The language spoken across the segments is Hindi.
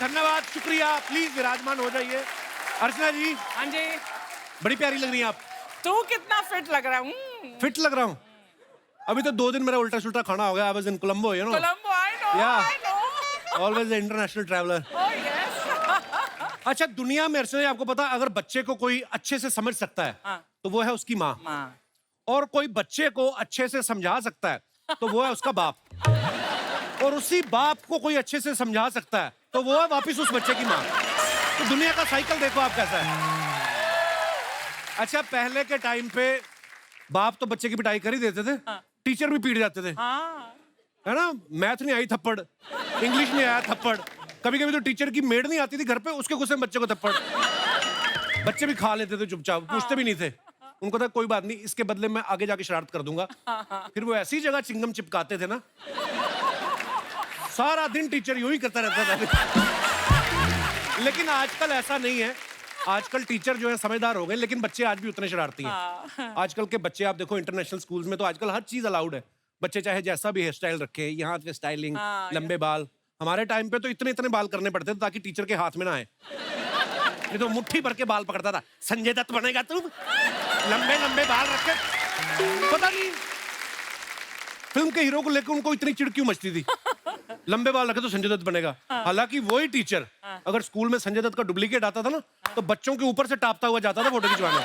धन्यवाद, शुक्रिया। प्लीज विराजमान हो जाइए। अर्चना जी, हाँ जी। बड़ी प्यारी लग रही हैं आप। तू कितना फिट लग रहा हूँ। फिट लग रहा हूँ। अभी तो 2 दिन मेरा उल्टा सुल्टा खाना हो गया। I was in Colombo, you know. Colombo, I know, Yeah. I know. Always international traveller. Oh yes. अच्छा, दुनिया में अर्चना, आपको पता, अगर बच्चे को कोई अच्छे से समझ सकता है हाँ। तो वो है उसकी माँ। माँ। और कोई बच्चे को अच्छे से समझा सकता है तो वो है उसका बाप। और उसी बाप को कोई अच्छे से समझा सकता है तो वो है वापिस उस बच्चे की माँ। तो दुनिया का साइकिल देखो आप कैसा है। अच्छा, पहले के टाइम पे बाप तो बच्चे की पिटाई कर ही देते थे। हाँ। टीचर भी पीट जाते थे, हाँ। है ना। मैथ नहीं आई थप्पड़, इंग्लिश नहीं आया थप्पड़, कभी कभी तो टीचर की मेड नहीं आती थी घर पे, उसके गुस्से में बच्चे को थप्पड़। बच्चे भी खा लेते थे चुपचाप, पूछते भी नहीं थे। उनको था कोई बात नहीं, इसके बदले मैं आगे जाके शरारत कर दूंगा। फिर वो ऐसी जगह चिंगम चिपकाते थे ना, सारा दिन टीचर यूं ही करता रहता था। लेकिन आजकल ऐसा नहीं है। आजकल टीचर जो है समझदार हो गए, लेकिन बच्चे आज भी उतने शरारती हैं। आजकल के बच्चे आप देखो, इंटरनेशनल स्कूल्स में तो आजकल हर चीज अलाउड है। बच्चे चाहे जैसा भी हेयर स्टाइल रखे, यहाँ पे स्टाइलिंग, लंबे बाल। हमारे टाइम पे तो इतने इतने बाल करने पड़ते थे ताकि टीचर के हाथ में ना आए। ये तो मुट्ठी भर के बाल पकड़ता था। संजय दत्त बनेगा तू, लंबे लंबे बाल रखे। पता नहीं फिल्म के हीरो को लेकर उनको इतनी चिढ़ क्यों मचती थी। लंबे बाल रखे तो संजय दत्त बनेगा। हालांकि वही टीचर अगर स्कूल में संजय दत्त का डुप्लीकेट आता था ना, तो बच्चों के ऊपर से टापता हुआ जाता था फोटो खिंचवाने।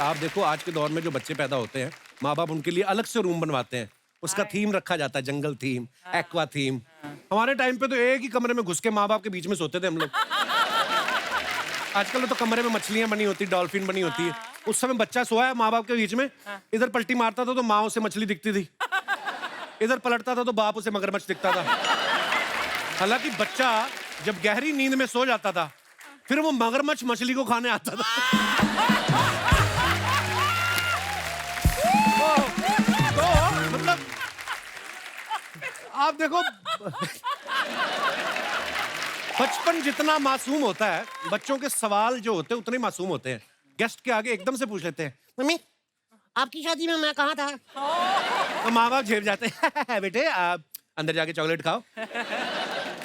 आप देखो आज के दौर में जो बच्चे पैदा होते हैं, माँ बाप उनके लिए अलग से रूम बनवाते हैं। उसका थीम रखा जाता है, जंगल थीम, एक्वा थीम। हमारे टाइम पे तो एक ही कमरे में घुस के माँ बाप के बीच में सोते थे हम लोग। आजकल तो कमरे में मछलियां बनी होती, डॉल्फिन बनी होती है। उस समय बच्चा सोया है माँ बाप के बीच में, इधर पलटी मारता था तो माँ उसे मछली दिखती थी, इधर पलटता था तो बाप उसे मगरमच्छ दिखता था। हालांकि बच्चा जब गहरी नींद में सो जाता था, फिर वो मगरमच्छ मछली को खाने आता था। तो मतलब आप देखो, बचपन जितना मासूम होता है, बच्चों के सवाल जो होते हैं उतने मासूम होते हैं। गेस्ट के आगे एकदम से पूछ लेते हैं, मम्मी आपकी शादी में मैं कहाँ था? तो माँ बाप झेप जाते हैं, बेटे आप अंदर जाके चॉकलेट खाओ।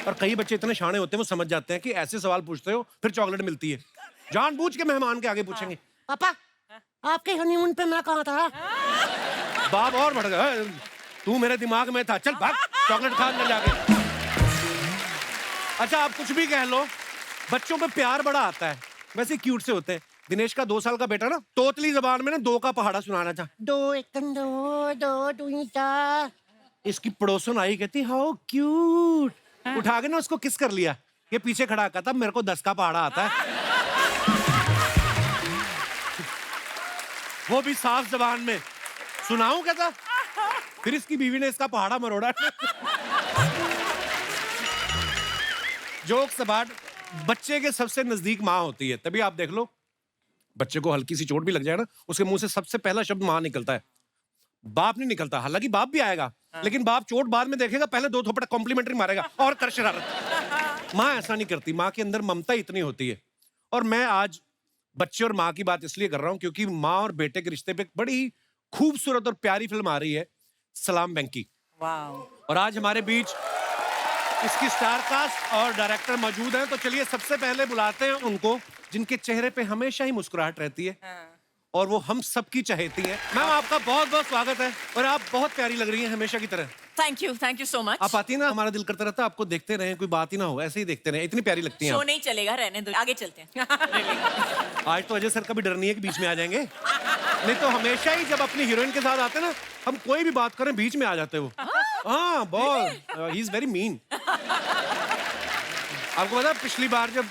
और कई बच्चे इतने शाणे होते हैं, वो समझ जाते हैं कि ऐसे सवाल पूछते हो फिर चॉकलेट मिलती है। जानबूझ के मेहमान के आगे पूछेंगे, पापा आपके हनीमून पे मैं कहाँ था? बाप और बढ़ गया, तू मेरे दिमाग में था, चल भाग चॉकलेट खा अंदर जाके। अच्छा, आप कुछ भी कह लो, बच्चों पे प्यार बड़ा आता है, वैसे क्यूट से होते हैं। दिनेश का 2 साल का बेटा ना, तोतली जबान में ना 2 का पहाड़ा सुनाना था। 2 1 2 2 2 4। इसकी पड़ोसन आई, कहती हाउ क्यूट। उठा के ना उसको किस कर लिया। ये पीछे खड़ा कहता मेरे को 10 का पहाड़ा आता है। वो भी साफ जबान में। सुनाऊं कहता। फिर इसकी बीवी ने इसका पहाड़ा मरोड़ा। जोक्स अबाउट, बच्चे के सबसे नजदीक माँ होती है। तभी आप देख लो, बच्चे को हल्की सी चोट भी लग जाए ना, उसके मुंह से सबसे पहला शब्द माँ निकलता है, बाप नहीं निकलता। हालांकि बाप भी आएगा, लेकिन बाप चोट बाद में देखेगा, पहले 2 थप्पड़ कॉम्प्लीमेंट्री मारेगा और कर शरारत। माँ ऐसा नहीं करती, माँ के अंदर ममता इतनी होती है। और मैं आज बच्चे और माँ की बात इसलिए कर रहा हूं क्योंकि माँ और बेटे के रिश्ते पे एक बड़ी खूबसूरत और प्यारी फिल्म आ रही है, सलाम वेंकी। और आज हमारे बीच इसकी स्टार कास्ट और डायरेक्टर मौजूद हैं। तो चलिए सबसे पहले बुलाते हैं उनको, जिनके चेहरे पे हमेशा ही मुस्कुराहट रहती है और वो हम सबकी चहेती है। मैम आपका बहुत बहुत स्वागत है, और आप बहुत प्यारी लग रही हैं हमेशा की तरह। Thank you so much. आप आती ना, हमारा दिल करता रहता आपको देखते रहे, कोई बात ही ना हो, ऐसे ही देखते रहे, इतनी प्यारी लगती हैं शो आप। नहीं चलेगा, रहने दो, आगे चलते हैं। आज तो अजय सर का भी डर नहीं है कि बीच में आ जाएंगे, नहीं तो हमेशा ही जब अपनी हीरोइन के साथ आते ना, हम कोई भी बात करें बीच में आ जाते वो। हाँ बहुत, ही इज वेरी मीन। आपको पता पिछली बार जब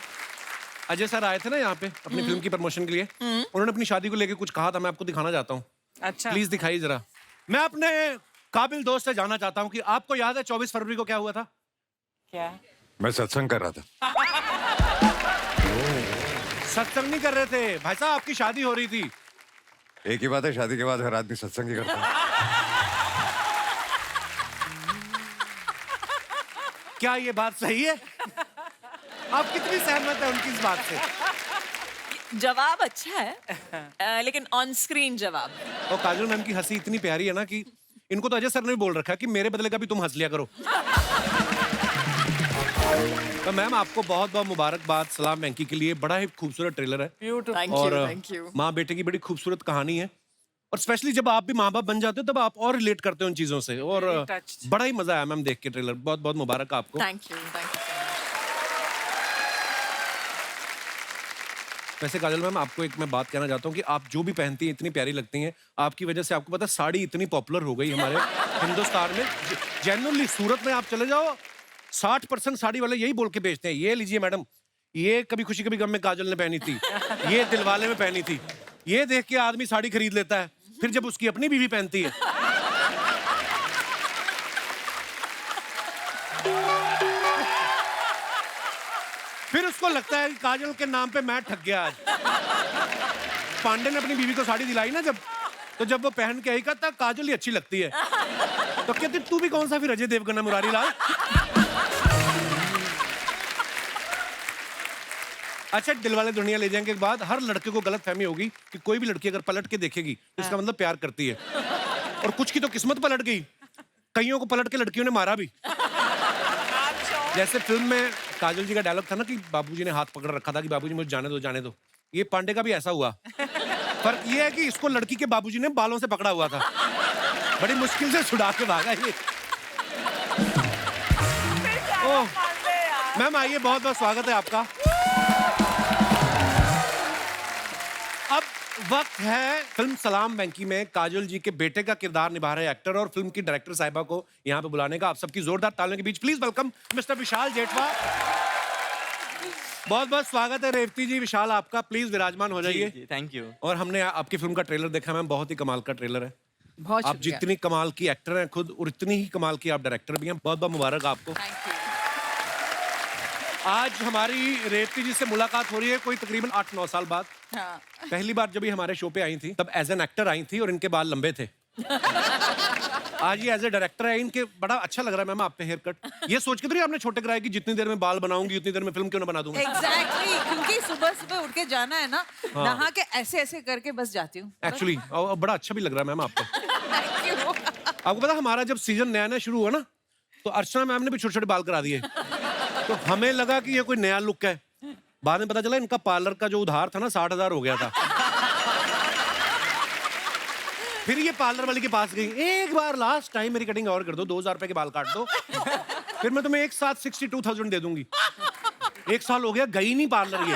अजय सर आए थे ना यहाँ पे अपनी फिल्म की प्रमोशन के लिए, उन्होंने अपनी शादी को लेके कुछ कहा था, मैं आपको दिखाना चाहता हूँ। अच्छा, प्लीज दिखाइए जरा। मैं अपने काबिल दोस्त से जानना चाहता हूँ कि आपको याद है 24 फरवरी को क्या हुआ था? क्या? मैं सत्संग कर रहा था। सत्संग नहीं कर रहे थे भाई साहब, आपकी शादी हो रही थी। एक ही बात है, शादी के बाद हर आदमी सत्संग ही करता है। क्या ये बात सही है? आप कितनी सहमत है उनकी इस बात से? जवाब अच्छा है, लेकिन ऑन स्क्रीन जवाब। और काजल मैम की हंसी इतनी प्यारी है ना कि इनको तो अजय सर ने भी बोल रखा है कि मेरे बदले का भी तुम हंस लिया करो। तो मैम आपको बहुत बहुत मुबारकबाद सलाम वेंकी के लिए। बड़ा ही खूबसूरत ट्रेलर है Beautiful. थैंक और यू, थैंक यू। माँ बेटे की बड़ी खूबसूरत कहानी है और स्पेशली जब आप भी माँ बाप बन जाते हो तब आप और रिलेट करते हो उन चीजों से और Very touched. बड़ा ही मजा आया मैम देख के ट्रेलर। बहुत बहुत मुबारक आपको। Thank you so much. वैसे काजल मैम आपको एक मैं बात कहना चाहता हूँ कि आप जो भी पहनती हैं इतनी प्यारी लगती हैं। आपकी वजह से आपको पता है साड़ी इतनी पॉपुलर हो गई हमारे हिंदुस्तान में। जेन्युइनली सूरत में आप चले जाओ 60% साड़ी वाले यही बोल के बेचते हैं, ये लीजिए मैडम, ये कभी खुशी कभी गम में काजल ने पहनी थी, ये दिलवाले में पहनी थी। ये देख के आदमी साड़ी खरीद लेता है, फिर जब उसकी अपनी बीवी पहनती है फिर उसको लगता है कि काजल के नाम पे मैं ठग गया आज। पांडे ने अपनी बीवी को साड़ी दिलाई ना जब वो पहन के आई कहता काजल ही अच्छी लगती है। तो कहते तू भी कौन सा फिर अजय देवगन है मुरारी लाल। अच्छा दिलवाले दुल्हनिया ले जाएंगे के बाद हर लड़के को गलत फहमी होगी कि कोई भी लड़की अगर पलट के देखेगी तो इसका मतलब प्यार करती है और कुछ की तो किस्मत पलट गई, कईयों को पलट के लड़कियों ने मारा भी। जैसे फिल्म में काजल जी का डायलॉग था ना कि बाबूजी ने हाथ पकड़ रखा था कि बाबूजी मुझे जाने दो जाने दो। ये पांडे का भी ऐसा हुआ। फर्क ये है कि इसको लड़की के बाबूजी ने बालों से पकड़ा हुआ था, बड़ी मुश्किल से छुड़ा के भागा ये। ओह मैम आइए, बहुत बहुत स्वागत है आपका। अब वक्त है फिल्म सलाम वेंकी में काजल जी के बेटे का किरदार निभा रहे एक्टर और फिल्म की डायरेक्टर साहिबा को यहाँ पे बुलाने का। आप सबकी जोरदार तालियों के बीच प्लीज वेलकम मिस्टर विशाल जेठवा। बहुत बहुत स्वागत है रेवती जी। विशाल आपका प्लीज विराजमान हो जाइए। Thank you. और हमने आपकी फिल्म का ट्रेलर देखा मैम, बहुत ही कमाल का ट्रेलर है। बहुत आप जितनी कमाल की एक्टर हैं खुद और इतनी ही कमाल की आप डायरेक्टर भी हैं। बहुत बहुत मुबारक आपको। Thank you. आज हमारी रेवती जी से मुलाकात हो रही है कोई तकरीबन 8-9 साल बाद। हाँ। पहली बार जब ये हमारे शो पे आई थी तब एज एन एक्टर आई थी और इनके बाल लंबे थे। आज ये एज ए डायरेक्टर है, इनके बड़ा अच्छा लग रहा है मैम आप पे हेयर कट। ये सोच के तो नहीं आपने छोटे कराए कि जितनी देर में बाल बनाऊंगी उतनी देर में फिल्म क्यों ना बना दूंगा। एग्जैक्टली क्योंकि सुबह सुबह उठ के जाना है ना, हाँ। नहा के ऐसे ऐसे करके बस जाती हूँ। एक्चुअली बड़ा अच्छा भी लग रहा है मैम आपको। Thank you. आपको पता हमारा जब सीजन नया नया शुरू हुआ ना तो अर्चना मैम ने भी छोटे छोटे बाल करा दिए। तो हमें लगा कि ये कोई नया लुक है, बाद में पता चला इनका पार्लर का जो उधार था ना 60,000 हो गया था। फिर ये पार्लर वाले के पास गई, एक बार लास्ट टाइम मेरी कटिंग और कर दो, 2,000 रुपए के बाल काट दो, फिर मैं तुम्हें एक साथ 62,000 दे दूंगी। 1 साल हो गया गई नहीं पार्लर ये।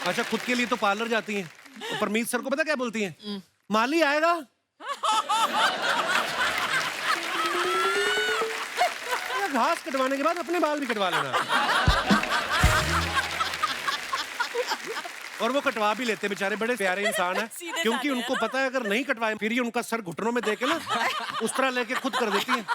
अच्छा खुद के लिए तो पार्लर जाती हैं, तो परमीत सर को पता क्या बोलती हैं, माली आएगा। घास कटवाने के बाद अपने बाल भी कटवा लेना। और वो कटवा भी लेते बेचारे, बड़े प्यारे इंसान है सीधे क्योंकि साधे उनको पता है अगर नहीं कटवाए फिर ये उनका सर घुटनों में देके ना उस तरह लेके खुद कर देती हैं।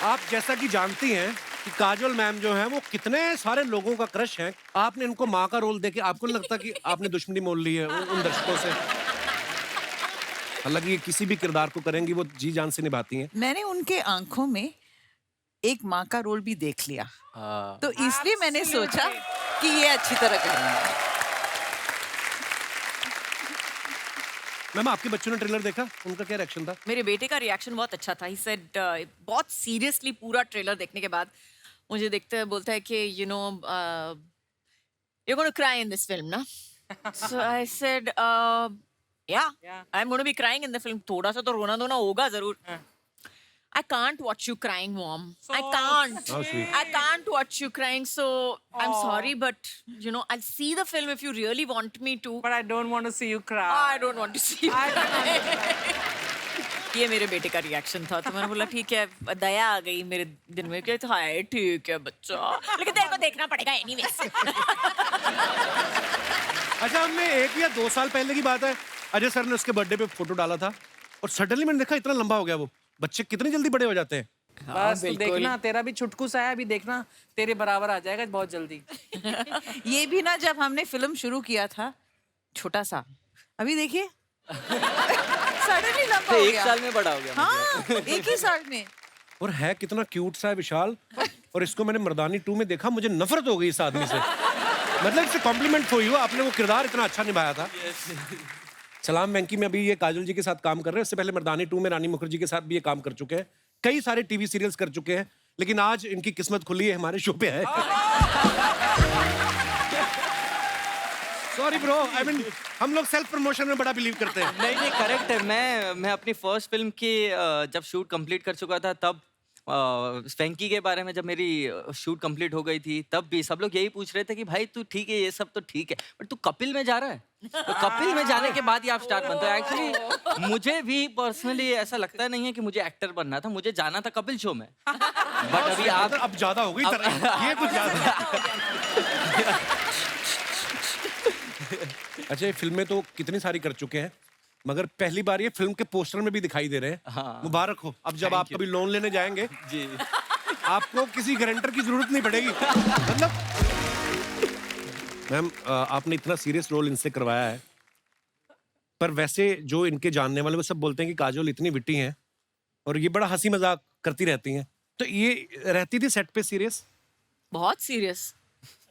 आप जैसा कि जानती हैं कि काजल मैम जो है वो कितने सारे लोगों का क्रश है। आपने इनको माँ का रोल देके आपको नहीं लगता कि आपने दुश्मनी मोल ली है उन दर्शकों से? हालांकि ये किसी भी किरदार को करेंगी वो जी जान से निभाती हैं। मैंने उनके आंखों में एक माँ का रोल भी देख लिया, हाँ। तो इसलिए मैंने सोचा कि ये अच्छी तरह करेंगे। मैम आपके बच्चों ने ट्रेलर देखा, उनका क्या रिएक्शन था? मेरे बेटे का रिएक्शन बहुत अच्छा था। ही सेड बहुत सीरियसली पूरा ट्रेलर देखने के बाद मुझे देखते बोलता है कि you know you gonna cry in this film ना। सो आई सेड या I am gonna be crying in the film. थोड़ा सा तो रोना धोना होगा जरूर। I can't watch you crying, Mom. I can't. How sweet. I can't watch you crying. So I'm sorry, but you know, I'll see the film if you really want me to. But I don't want to see you cry. I don't want to see you. ये मेरे बेटे का रिएक्शन था, तो मैंने बोला ठीक है, दया आ गई मेरे दिल में कि हाय ठीक है बच्चा, लेकिन तेरे को देखना पड़ेगा एनीवेज। अच्छा हमने 1 या 2 साल पहले की बात है, अजय सर ने उसके बर्थडे पे फोटो डाला था और सडनली मैंने देखा इतना लंबा हो गया वो। बच्चे कितनी जल्दी बड़े हो जाते हैं। बस तू देखना, तेरा भी छुटकू सा है, अभी देखना तेरे बराबर आ जाएगा बहुत जल्दी। ये भी ना जब हमने फिल्म शुरू किया था छोटा सा, अभी देखिए सडनली लंबा हो एक गया। साल में बड़ा हो गया। हाँ, एक ही साल में। और है कितना क्यूट सा है विशाल। और इसको मैंने मर्दानी 2 में देखा, मुझे नफरत हो गई इस आदमी से। मतलब इससे कॉम्प्लीमेंट फॉर यू, आपने वो किरदार इतना अच्छा निभाया था। सलाम वेंकी में अभी ये काजल जी के साथ काम कर रहे हैं, इससे पहले मर्दानी 2 में रानी मुखर्जी के साथ भी ये काम कर चुके हैं, कई सारे टीवी सीरियल्स कर चुके हैं, लेकिन आज इनकी किस्मत खुली है, हमारे शो पे है। सॉरी ब्रो, आई मीन हम लोग सेल्फ प्रमोशन में बड़ा बिलीव करते हैं। नहीं करेक्ट है। मैं अपनी फर्स्ट फिल्म की जब शूट कंप्लीट कर चुका था, तब वेंकी के बारे में जब मेरी शूट कंप्लीट हो गई थी, तब भी सब लोग यही पूछ रहे थे कि भाई तू ठीक है, ये सब तो ठीक है, बट तू कपिल में जा रहा है। तो कपिल में जाने के बाद ही आप स्टार्ट बनते हो। एक्चुअली मुझे भी पर्सनली ऐसा लगता नहीं है कि मुझे एक्टर बनना था, मुझे जाना था कपिल शो में। बट अभी आप अब ज्यादा हो गई ये कुछ ज्यादा। अच्छा, ये फिल्में तो कितनी सारी कर चुके हैं, मगर पहली बार ये फिल्म के पोस्टर में भी दिखाई दे रहे हैं। हाँ। मुबारक हो। अब जब आप कभी लोन लेने जाएंगे जी आपको किसी गारंटर की जरूरत नहीं पड़ेगी। मतलब मैम, आपने इतना सीरियस रोल इनसे करवाया है, पर वैसे जो इनके जानने वाले वो सब बोलते हैं कि काजोल इतनी विट्टी हैं और ये बड़ा हंसी मजाक करती रहती हैं, तो ये रहती थी सेट पे सीरियस? बहुत सीरियस,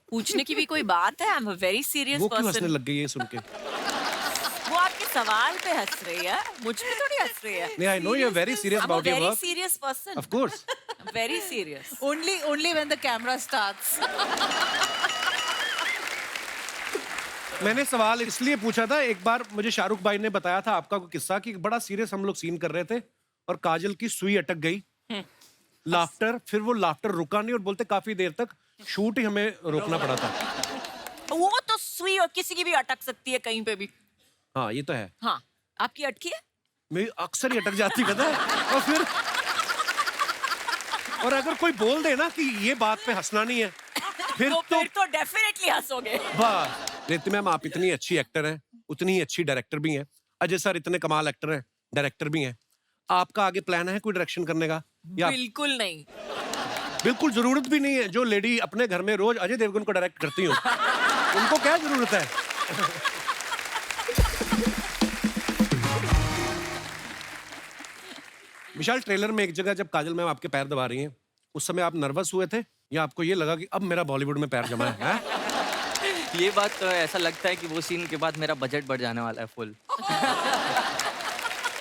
पूछने की भी कोई बात है? I am a very serious वो क्यों हंसने पर्सन। लग गई ये सुन के? वो आपके सवाल पे हंस रही है, मुझ पे थोड़ी हंस रही है। नहीं, I know you're very serious about your very work. serious person. Of course. Very serious. Only when the camera starts. मैंने सवाल इसलिए पूछा था, एक बार मुझे शाहरुख भाई ने बताया था आपका कोई किस्सा कि बड़ा सीरियस हम लोग सीन कर रहे थे और काजल की सुई अटक गई, लाफ्टर, फिर वो लाफ्टर रुका नहीं और बोलते काफी देर तक शूट ही हमें रोकना पड़ा था। वो तो सुई और किसी की भी अटक सकती है कहीं पे भी। हाँ, ये तो है। हाँ, आपकी अटकी है? मेरी अक्सर ही अटक जाती पता है। और अगर कोई बोल दे ना कि ये बात पे हंसना नहीं है, फिर तो डेफिनेटली हंसोगे। वाह रेती मैम, आप इतनी अच्छी एक्टर हैं, उतनी ही अच्छी डायरेक्टर भी हैं। अजय सर इतने कमाल एक्टर हैं, डायरेक्टर भी हैं। आपका आगे प्लान है कोई डायरेक्शन करने का? या बिल्कुल नहीं। बिल्कुल जरूरत भी नहीं है। जो लेडी अपने घर में रोज अजय देवगन को डायरेक्ट करती हो, उनको क्या जरूरत है? विशाल, ट्रेलर में एक जगह जब काजल मैम आपके पैर दबा रही हैं, उस समय आप नर्वस हुए थे या आपको ये लगा कि अब मेरा बॉलीवुड में पैर जमा है? ये बात तो ऐसा लगता है कि वो सीन के बाद मेरा बजट बढ़ जाने वाला है फुल।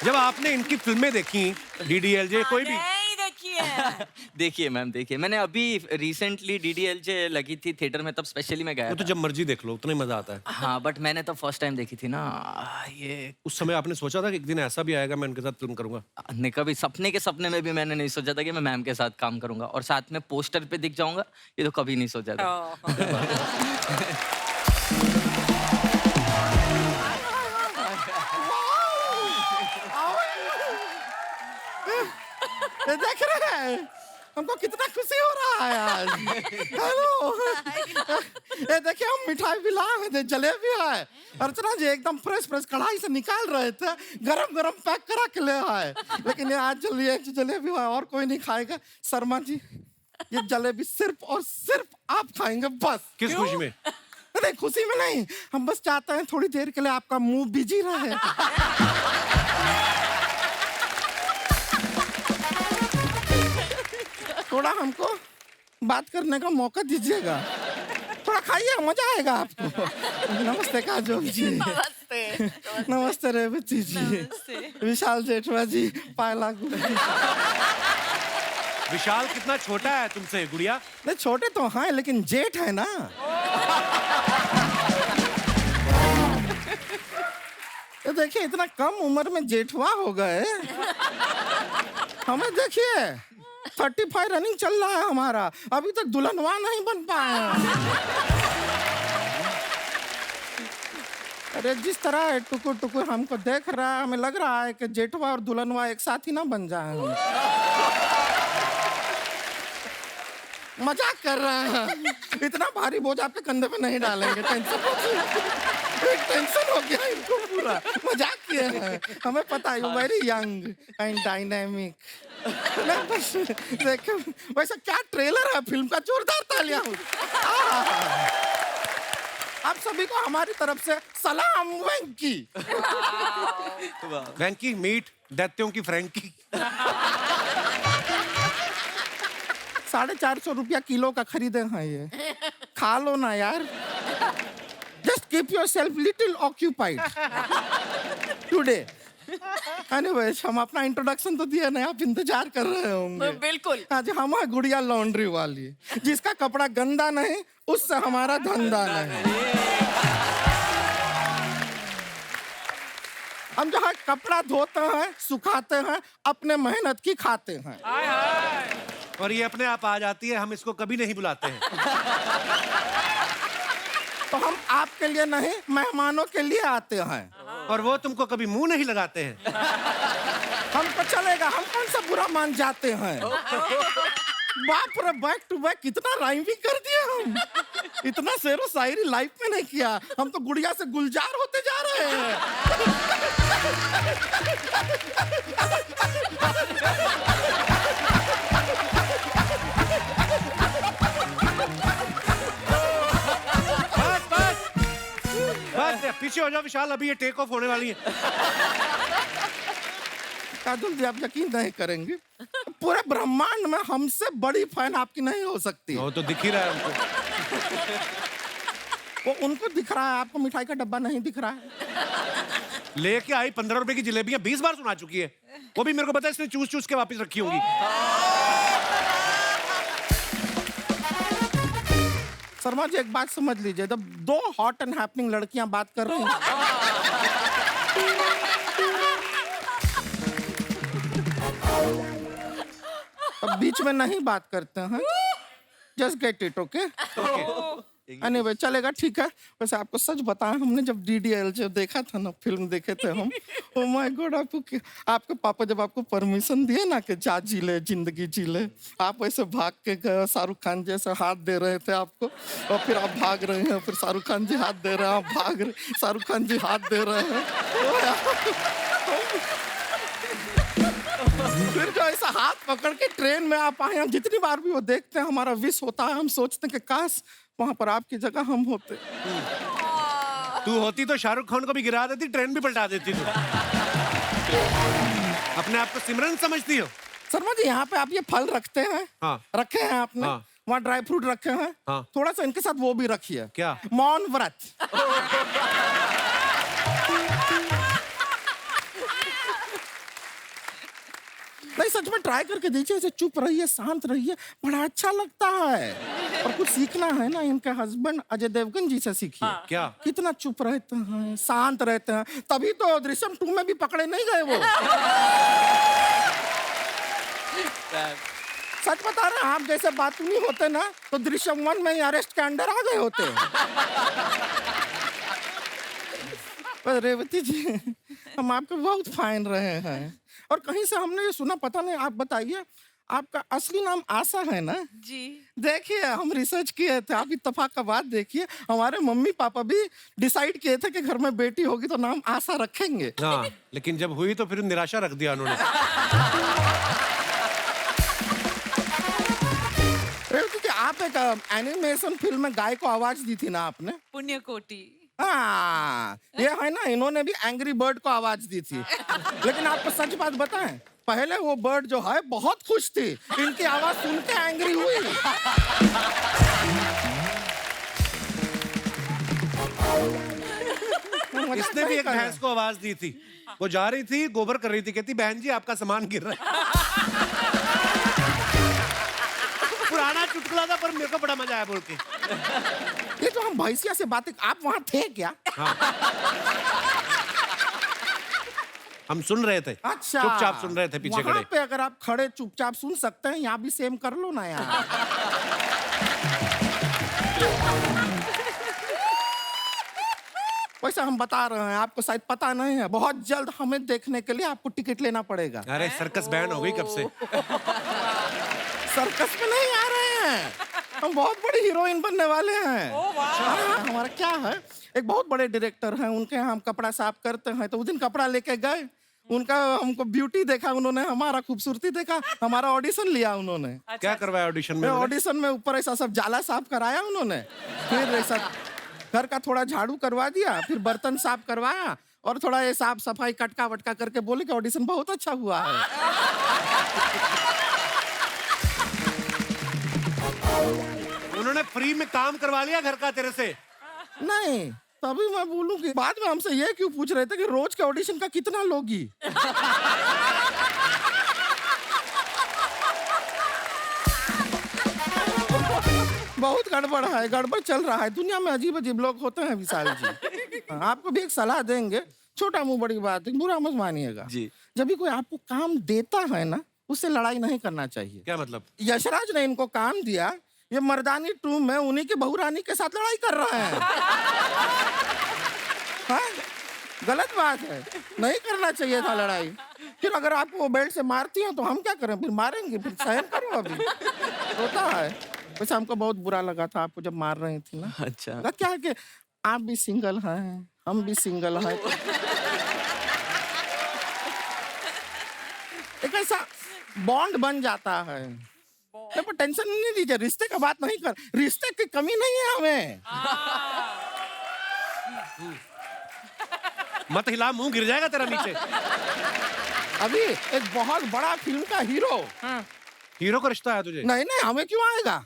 जब आपने इनकी फिल्में देखी, डीडीएलजे, कोई भी नहीं देखी है। देखिए मैम, देखिए मैंने अभी रिसेंटली डीडीएलजे लगी थी थिएटर में, तब स्पेशली मैं गया वो तो था। जब मर्जी देख लो, उतना ही मजा आता है। हाँ, बट मैंने तो फर्स्ट टाइम देखी थी ना ये। उस समय आपने सोचा था कि एक दिन ऐसा भी आएगा मैं इनके साथ फिल्म करूंगा? ने कभी सपने में भी मैंने नहीं सोचा था कि मैं मैम के साथ काम करूंगा और साथ में पोस्टर पे दिख जाऊंगा, ये तो कभी नहीं सोचा था। ये देख रहे हैं हमको कितना खुशी हो रहा है आज। हेलो, ये देखिए हम मिठाई भी लाए हुए थे, जलेबी है। अर्चना जी एकदम फ्रेश कढ़ाई से निकाल रहे थे, गरम पैक करा के ले आए। लेकिन ये आज जलेबी है और कोई नहीं खाएगा। शर्मा जी, ये जलेबी सिर्फ और सिर्फ आप खाएंगे बस। किस खुशी में? नहीं, खुशी में नहीं, हम बस चाहते हैं थोड़ी देर के लिए आपका मुंह बिजी रहे। थोड़ा हमको बात करने का मौका दीजिएगा, थोड़ा खाइए, मजा आएगा आपको। नमस्ते काजोल जी। नमस्ते। नमस्ते रेवती जी। विशाल जेठवा जी, पायला गुड़िया। विशाल कितना छोटा है तुमसे गुड़िया? नहीं, छोटे तो हैं लेकिन जेठ है ना। ये देखिए इतना कम उम्र में जेठवा हो गए। हमें देखिए 35 रनिंग चल रहा है हमारा, अभी तक दुल्हनवा नहीं बन पाया। अरे जिस तरह टुकुर हमको देख रहा है, हमें लग रहा है कि जेठवा और दुल्हनवा एक साथ ही ना बन जाए। मजाक कर रहे हैं, इतना भारी बोझ आपके कंधे पे नहीं डालेंगे। टेंशन हो गया इनको पूरा। मजाक किए हैं, हमें पता है you very young and dynamic. देखो वैसे क्या ट्रेलर है फिल्म का, जोरदार तालियां हो। आप सभी को हमारी तरफ से सलाम वेंकी। वेंकी मीट दैत्यों की फ्रैंकी। 450 रुपया किलो का खरीदे हैं ये, खा लो ना यार। Just keep yourself little occupied today. Anyways, हम अपना इंट्रोडक्शन तो दिया नहीं, आप इंतजार कर रहे होंगे। बिल्कुल। आज हम हैं गुड़िया लॉन्ड्री वाली, जिसका कपड़ा गंदा नहीं उससे हमारा धंधा नहीं। हम जो है कपड़ा धोते हैं, सुखाते हैं, अपने मेहनत की खाते हैं। और ये अपने आप आ जाती है, हम इसको कभी नहीं बुलाते हैं। तो हम आपके लिए नहीं, मेहमानों के लिए आते हैं। और वो तुमको कभी मुंह नहीं लगाते हैं। हमको चलेगा, हम कौन सा बुरा मान जाते हैं। बाप रे, बैक टू बैक कितना राइमिंग कर दिया हम। इतना शेरो शायरी लाइफ में नहीं किया। हम तो गुड़िया से गुलजार होते जा रहे हैं। बस पीछे हो जाओ विशाल, अभी ये टेक ऑफ होने वाली है। काजल जी, आप यकीन नहीं करेंगे, पूरे ब्रह्मांड में हमसे बड़ी फैन आपकी नहीं हो सकती। वो तो दिख ही रहा है हमको। वो उनको दिख रहा है, आपको मिठाई का डब्बा नहीं दिख रहा है। लेके आई 15 रुपए की जलेबियां 20 बार सुना चुकी है। वो भी मेरे को पता है, इसने चूस चूस के वापस रखी होंगी। शर्मा जी, एक बात समझ लीजिए, जब दो हॉट एंड हैपनिंग लड़कियां बात कर रही हैं, अब बीच में नहीं बात करते हैं। Just get it, okay? Anyway, चलेगा, ठीक है। वैसे आपको सच बताएं, हमने जब DDL जो देखा था ना, फिल्म देखे थे हम, ओ माय गॉड, आपके पापा जब आपको परमिशन दिए ना कि जा जी ले, जिंदगी जी ले, आप ऐसे भाग के गए, शाहरुख खान जैसे हाथ दे रहे थे आपको, और फिर आप भाग रहे हैं, फिर शाहरुख खान जी हाथ दे रहे हैं, आप भाग रहे, शाहरुख खान जी हाथ दे रहे हैं। फिर जो ऐसा हाथ पकड़ के ट्रेन में आप आए, हम जितनी बार भी वो देखते हैं, हमारा विश होता है, हम सोचते हैं कि काश वहां पर आपकी जगह हम होते। तू होती तो शाहरुख खान को भी गिरा देती, ट्रेन भी पलटा देती तू। अपने आप को सिमरन समझती हो? शर्मा जी, यहाँ पे आप ये फल रखते हैं, हाँ। रखे हैं आपने, हाँ। वहाँ ड्राई फ्रूट रखे हैं, हाँ। थोड़ा सा इनके साथ वो भी रखिए। क्या? मौन व्रत। नहीं, सच में ट्राई करके देखिए, ऐसे चुप रहिए, शांत रहिए, बड़ा अच्छा लगता है। और कुछ सीखना है ना, इनके हस्बैंड अजय देवगन जी से सीखिए। क्या? कितना चुप रहते हैं, शांत रहते हैं, तभी तो दृश्यम 2 में भी पकड़े नहीं गए वो। सच बता रहे हैं, आप जैसे बातूनी होते ना, तो दृश्यम 1 में ही अरेस्ट के अंडर आ गए होते। पर रेवती जी, हम आपको बहुत फाइन रहे हैं, और कहीं से हमने ये सुना, पता नहीं, आप बताइए, आपका असली नाम आशा है ना? जी। देखिए, हम रिसर्च किए थे, आप इत्तेफाक का बात देखिए, हमारे मम्मी पापा भी डिसाइड किए थे कि घर में बेटी होगी तो नाम आशा रखेंगे। हाँ, लेकिन जब हुई तो फिर निराशा रख दिया उन्होंने। रेवती जी, आप एक एनिमेशन फिल्म में गाय को आवाज दी थी ना आपने? पुण्यकोटि। हाँ, ये है ना, इन्होंने भी एंग्री बर्ड को आवाज दी थी। लेकिन आपको सच बात बताएं, पहले वो बर्ड जो है बहुत खुश थी, इनकी आवाज सुन के एंग्री हुई। इसने भी एक भैंस को आवाज दी थी। वो जा रही थी, गोबर कर रही थी, कहती बहन जी आपका सामान गिर रहा है। पुराना चुटकुला था, पर मेरे को बड़ा मजा आया बोल के। ये तो हम भैंसिया से बातें, आप वहाँ थे क्या? हाँ। हम सुन रहे थे, अच्छा, चुपचाप सुन रहे थे पीछे वहाँ खड़े। पे अगर आप खड़े चुपचाप सुन सकते हैं, यहाँ भी सेम कर लो ना यार। वैसे हम बता रहे हैं, आपको शायद पता नहीं है, बहुत जल्द हमें देखने के लिए आपको टिकट लेना पड़ेगा। अरे सर्कस बैन हो गई कब से। सर्कस में नहीं आ रहे हैं, हम बहुत बड़ी हीरोइन बनने वाले हैं। हाँ, हमारा क्या है, एक बहुत बड़े डायरेक्टर हैं, उनके यहाँ हम कपड़ा साफ करते हैं, तो उस दिन कपड़ा लेके गए, उनका हमको ब्यूटी देखा उन्होंने, हमारा खूबसूरती देखा, हमारा ऑडिशन लिया उन्होंने। क्या करवाया ऑडिशन में? ऑडिशन में ऊपर ऐसा सब जाला साफ कराया उन्होंने, फिर ऐसा घर का थोड़ा झाड़ू करवा दिया, फिर बर्तन साफ करवाया, और थोड़ा ये साफ सफाई कटका वटका करके बोले कि ऑडिशन बहुत अच्छा हुआ है। उन्होंने फ्री में काम करवा लिया घर का तेरे से? नहीं, तभी मैं बोलूं कि बाद में हमसे ये क्यों पूछ रहे थे कि रोज के ऑडिशन का कितना लोगी? बहुत गड़बड़ है, गड़बड़ चल रहा है दुनिया में। अजीब अजीब लोग होते हैं विशाल जी। आपको भी एक सलाह देंगे, छोटा मुंह बड़ी बात है, बुरा मत मानिएगा जी। जब भी कोई आपको काम देता है ना, उससे लड़ाई नहीं करना चाहिए। क्या मतलब? यशराज ने इनको काम दिया, ये मर्दानी 2 में उन्हीं की बहू रानी के साथ लड़ाई कर रहे हैं। हाँ? गलत बात है, नहीं करना चाहिए था लड़ाई। फिर अगर आपको वो बेल्ट से मारती हो तो हम क्या करें? फिर मारेंगे, फिर सहन करो। अभी होता है। वैसे हमको बहुत बुरा लगा था आपको जब मार रही थी ना। अच्छा। लगा क्या है कि आप भी सिंगल हैं, हम भी सिंगल हैं, एक ऐसा बॉन्ड बन जाता है। पर टेंशन नहीं लीजिए, रिश्ते का बात नहीं कर, रिश्ते की कमी नहीं है हमें। मत हिला, मुंह गिर जाएगा तेरा नीचे। अभी एक बहुत बड़ा फिल्म का हीरो। हीरो का रिश्ता है तुझे? नहीं नहीं, हमें क्यों आएगा?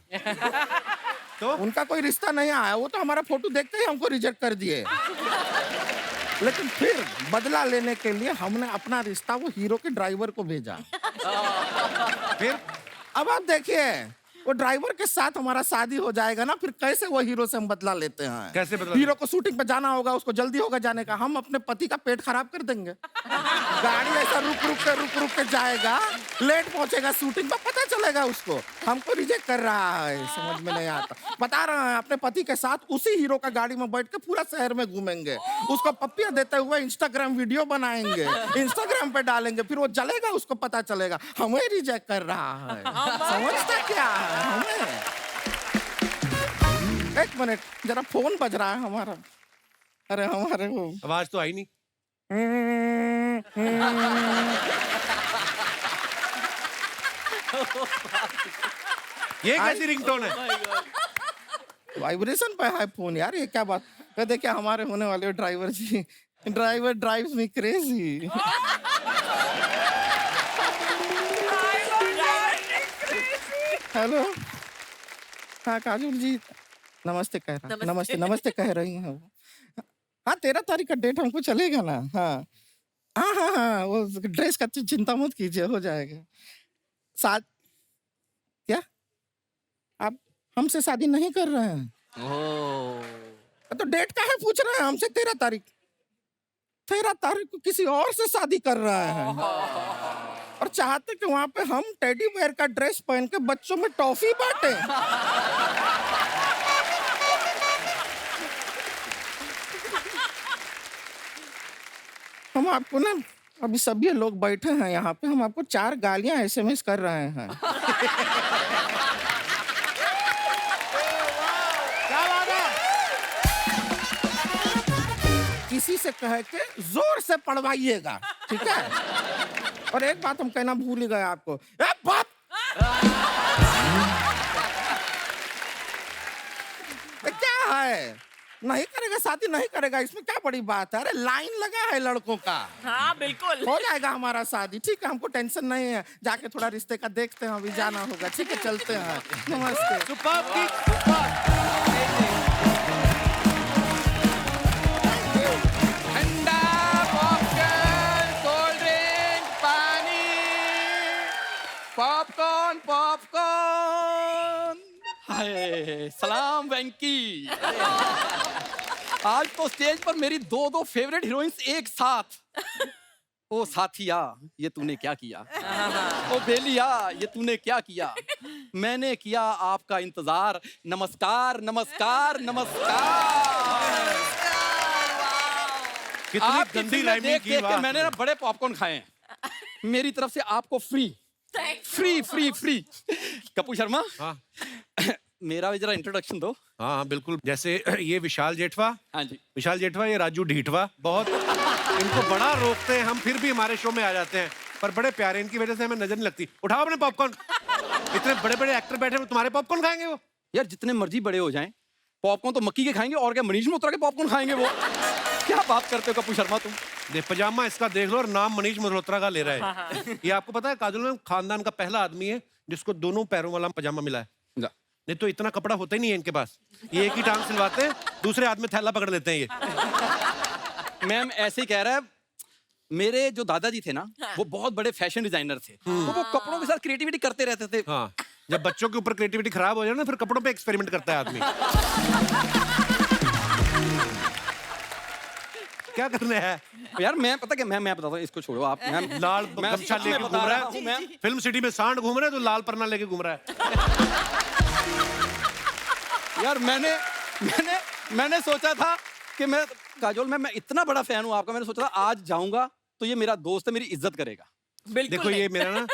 तो उनका कोई रिश्ता नहीं आया, वो तो हमारा फोटो देखते ही हमको रिजेक्ट कर दिए। लेकिन फिर बदला लेने के लिए हमने अपना रिश्ता वो हीरो के ड्राइवर को भेजा। फिर अब आप देखिए, वो ड्राइवर के साथ हमारा शादी हो जाएगा ना, फिर कैसे वो हीरो से हम बदला लेते हैं? कैसे बदला? हीरो को शूटिंग पे जाना होगा, उसको जल्दी होगा जाने का, हम अपने पति का पेट खराब कर देंगे। गाड़ी ऐसा रुक रुक के जाएगा, लेट पहुंचेगा शूटिंग पे, पता चलेगा उसको। हमको रिजेक्ट कर रहा है, समझ में नहीं आता। बता रहे हैं अपने पति के साथ उसी हीरो का गाड़ी में बैठ के पूरा शहर में घूमेंगे, उसको पप्पियां देते हुए इंस्टाग्राम वीडियो बनाएंगे, इंस्टाग्राम पे डालेंगे, फिर वो जलेगा, उसको पता चलेगा। हमें रिजेक्ट कर रहा है, समझता क्या है हमें? एक मिनट, जरा फोन बज रहा है हमारा। अरे हमारे वो आवाज तो आई नहीं। ये कैसी रिंगटोन है? वाइब्रेशन पे है फोन यार, ये क्या बात? तो देखिए हमारे होने वाले ड्राइवर जी, driver drives me crazy. Hello, हाँ काजल जी, नमस्ते कह रहा, नमस्ते नमस्ते कह रही हैं वो। हाँ 13 तारीख का डेट हमको चलेगा ना? हाँ हाँ हाँ हाँ, वो ड्रेस का चिंता मत कीजिए, हो जाएगा। साथ क्या आप हमसे शादी नहीं कर रहे हैं? तो डेट का है पूछ रहे हैं हमसे? 13 तारीख, 13 तारीख को किसी और से शादी कर रहे हैं और चाहते कि वहां पे हम टेडी बेयर का ड्रेस पहन के बच्चों में टॉफी बांटे। हम आपको ना, अभी सभी लोग बैठे हैं यहाँ पे, हम आपको 4 गालियां SMS कर रहे हैं। किसी से कह के जोर से पढ़वाइएगा, ठीक है? और एक बात हम कहना भूल ही गए आपको, ए बाप! क्या है? नहीं करेगा शादी, नहीं करेगा, इसमें क्या बड़ी बात है? अरे लाइन लगा है लड़कों का। हाँ बिल्कुल। हो जाएगा हमारा शादी, ठीक है? हमको टेंशन नहीं है, जाके थोड़ा रिश्ते का देखते हैं, अभी जाना होगा, ठीक है? चलते हैं, नमस्ते। सुपर्ब की सुपर्ब। ठंडा पॉपकॉर्न, कोल्ड ड्रिंक, पानी, पॉपकॉर्न पॉपकॉर्न। हाय सलाम वेंकी। आज तो स्टेज पर मेरी 2 फेवरेट हीरोइंस एक साथ। ओ साथिया, ये तूने क्या किया? ओ बेलिया, ये तूने क्या किया? मैंने किया आपका इंतजार। नमस्कार नमस्कार नमस्कार। कितनी आपकी गंदी फिल्में राइमिंग देख की देख के वाह। मैंने ना बड़े पॉपकॉर्न खाए हैं। मेरी तरफ से आपको free free free free. Kapoor Sharma, हाँ मेरा भी जरा इंट्रोडक्शन दो। हाँ हाँ बिल्कुल। जैसे ये विशाल जेठवा, हाँ जी। विशाल जेठवा, ये राजू ढीठवा। बहुत इनको बड़ा रोकते हैं हम, फिर भी हमारे शो में आ जाते हैं, पर बड़े प्यारे, इनकी वजह से हमें नजर नहीं लगती। उठाओ अपने पॉपकॉर्न। इतने बड़े बड़े एक्टर बैठे हैं, तुम्हारे पॉपकॉर्न खाएंगे वो? यार जितने मर्जी बड़े हो जाएं, पॉपकॉर्न तो मक्की के खाएंगे, और क्या मनीष मल्होत्रा के पॉपकॉर्न खाएंगे वो? क्या बात करते हो कपूर शर्मा तुम? ये पजामा इसका देख लो, और नाम मनीष मल्होत्रा का ले रहा है। ये आपको पता है काजल में खानदान का पहला आदमी है जिसको दोनों पैरों वाला पजामा मिला है। नहीं तो इतना कपड़ा होता ही नहीं है इनके पास। ये एक ही टांग सिलवाते हैं, दूसरे हाथ में थैला पकड़ लेते हैं ये। मैम ऐसे ही कह रहा है, मेरे जो दादाजी थे ना, वो बहुत बड़े फैशन डिजाइनर थे, तो वो कपड़ों के साथ क्रिएटिविटी करते रहते थे। हाँ, जब बच्चों के ऊपर क्रिएटिविटी खराब हो जाए ना, फिर कपड़ों पे एक्सपेरिमेंट करता है आदमी। क्या करना है यार मैं पता क्या, मैं बताता हूँ, इसको छोड़ो आप। मैम लाल मैं गमछा मैं लेके बता घूम रहा रहा हूँ, है, मैम। फिल्म सिटी में सांड घूम रहा है तो लाल परना लेके घूम रहा है। यार मैंने सोचा था कि मैं काजोल मैं इतना बड़ा फैन हूँ आपका, मैंने सोचा था आज जाऊंगा तो ये मेरा दोस्त है, मेरी इज्जत करेगा। बिल्कुल देखो नहीं। ये मेरा ना,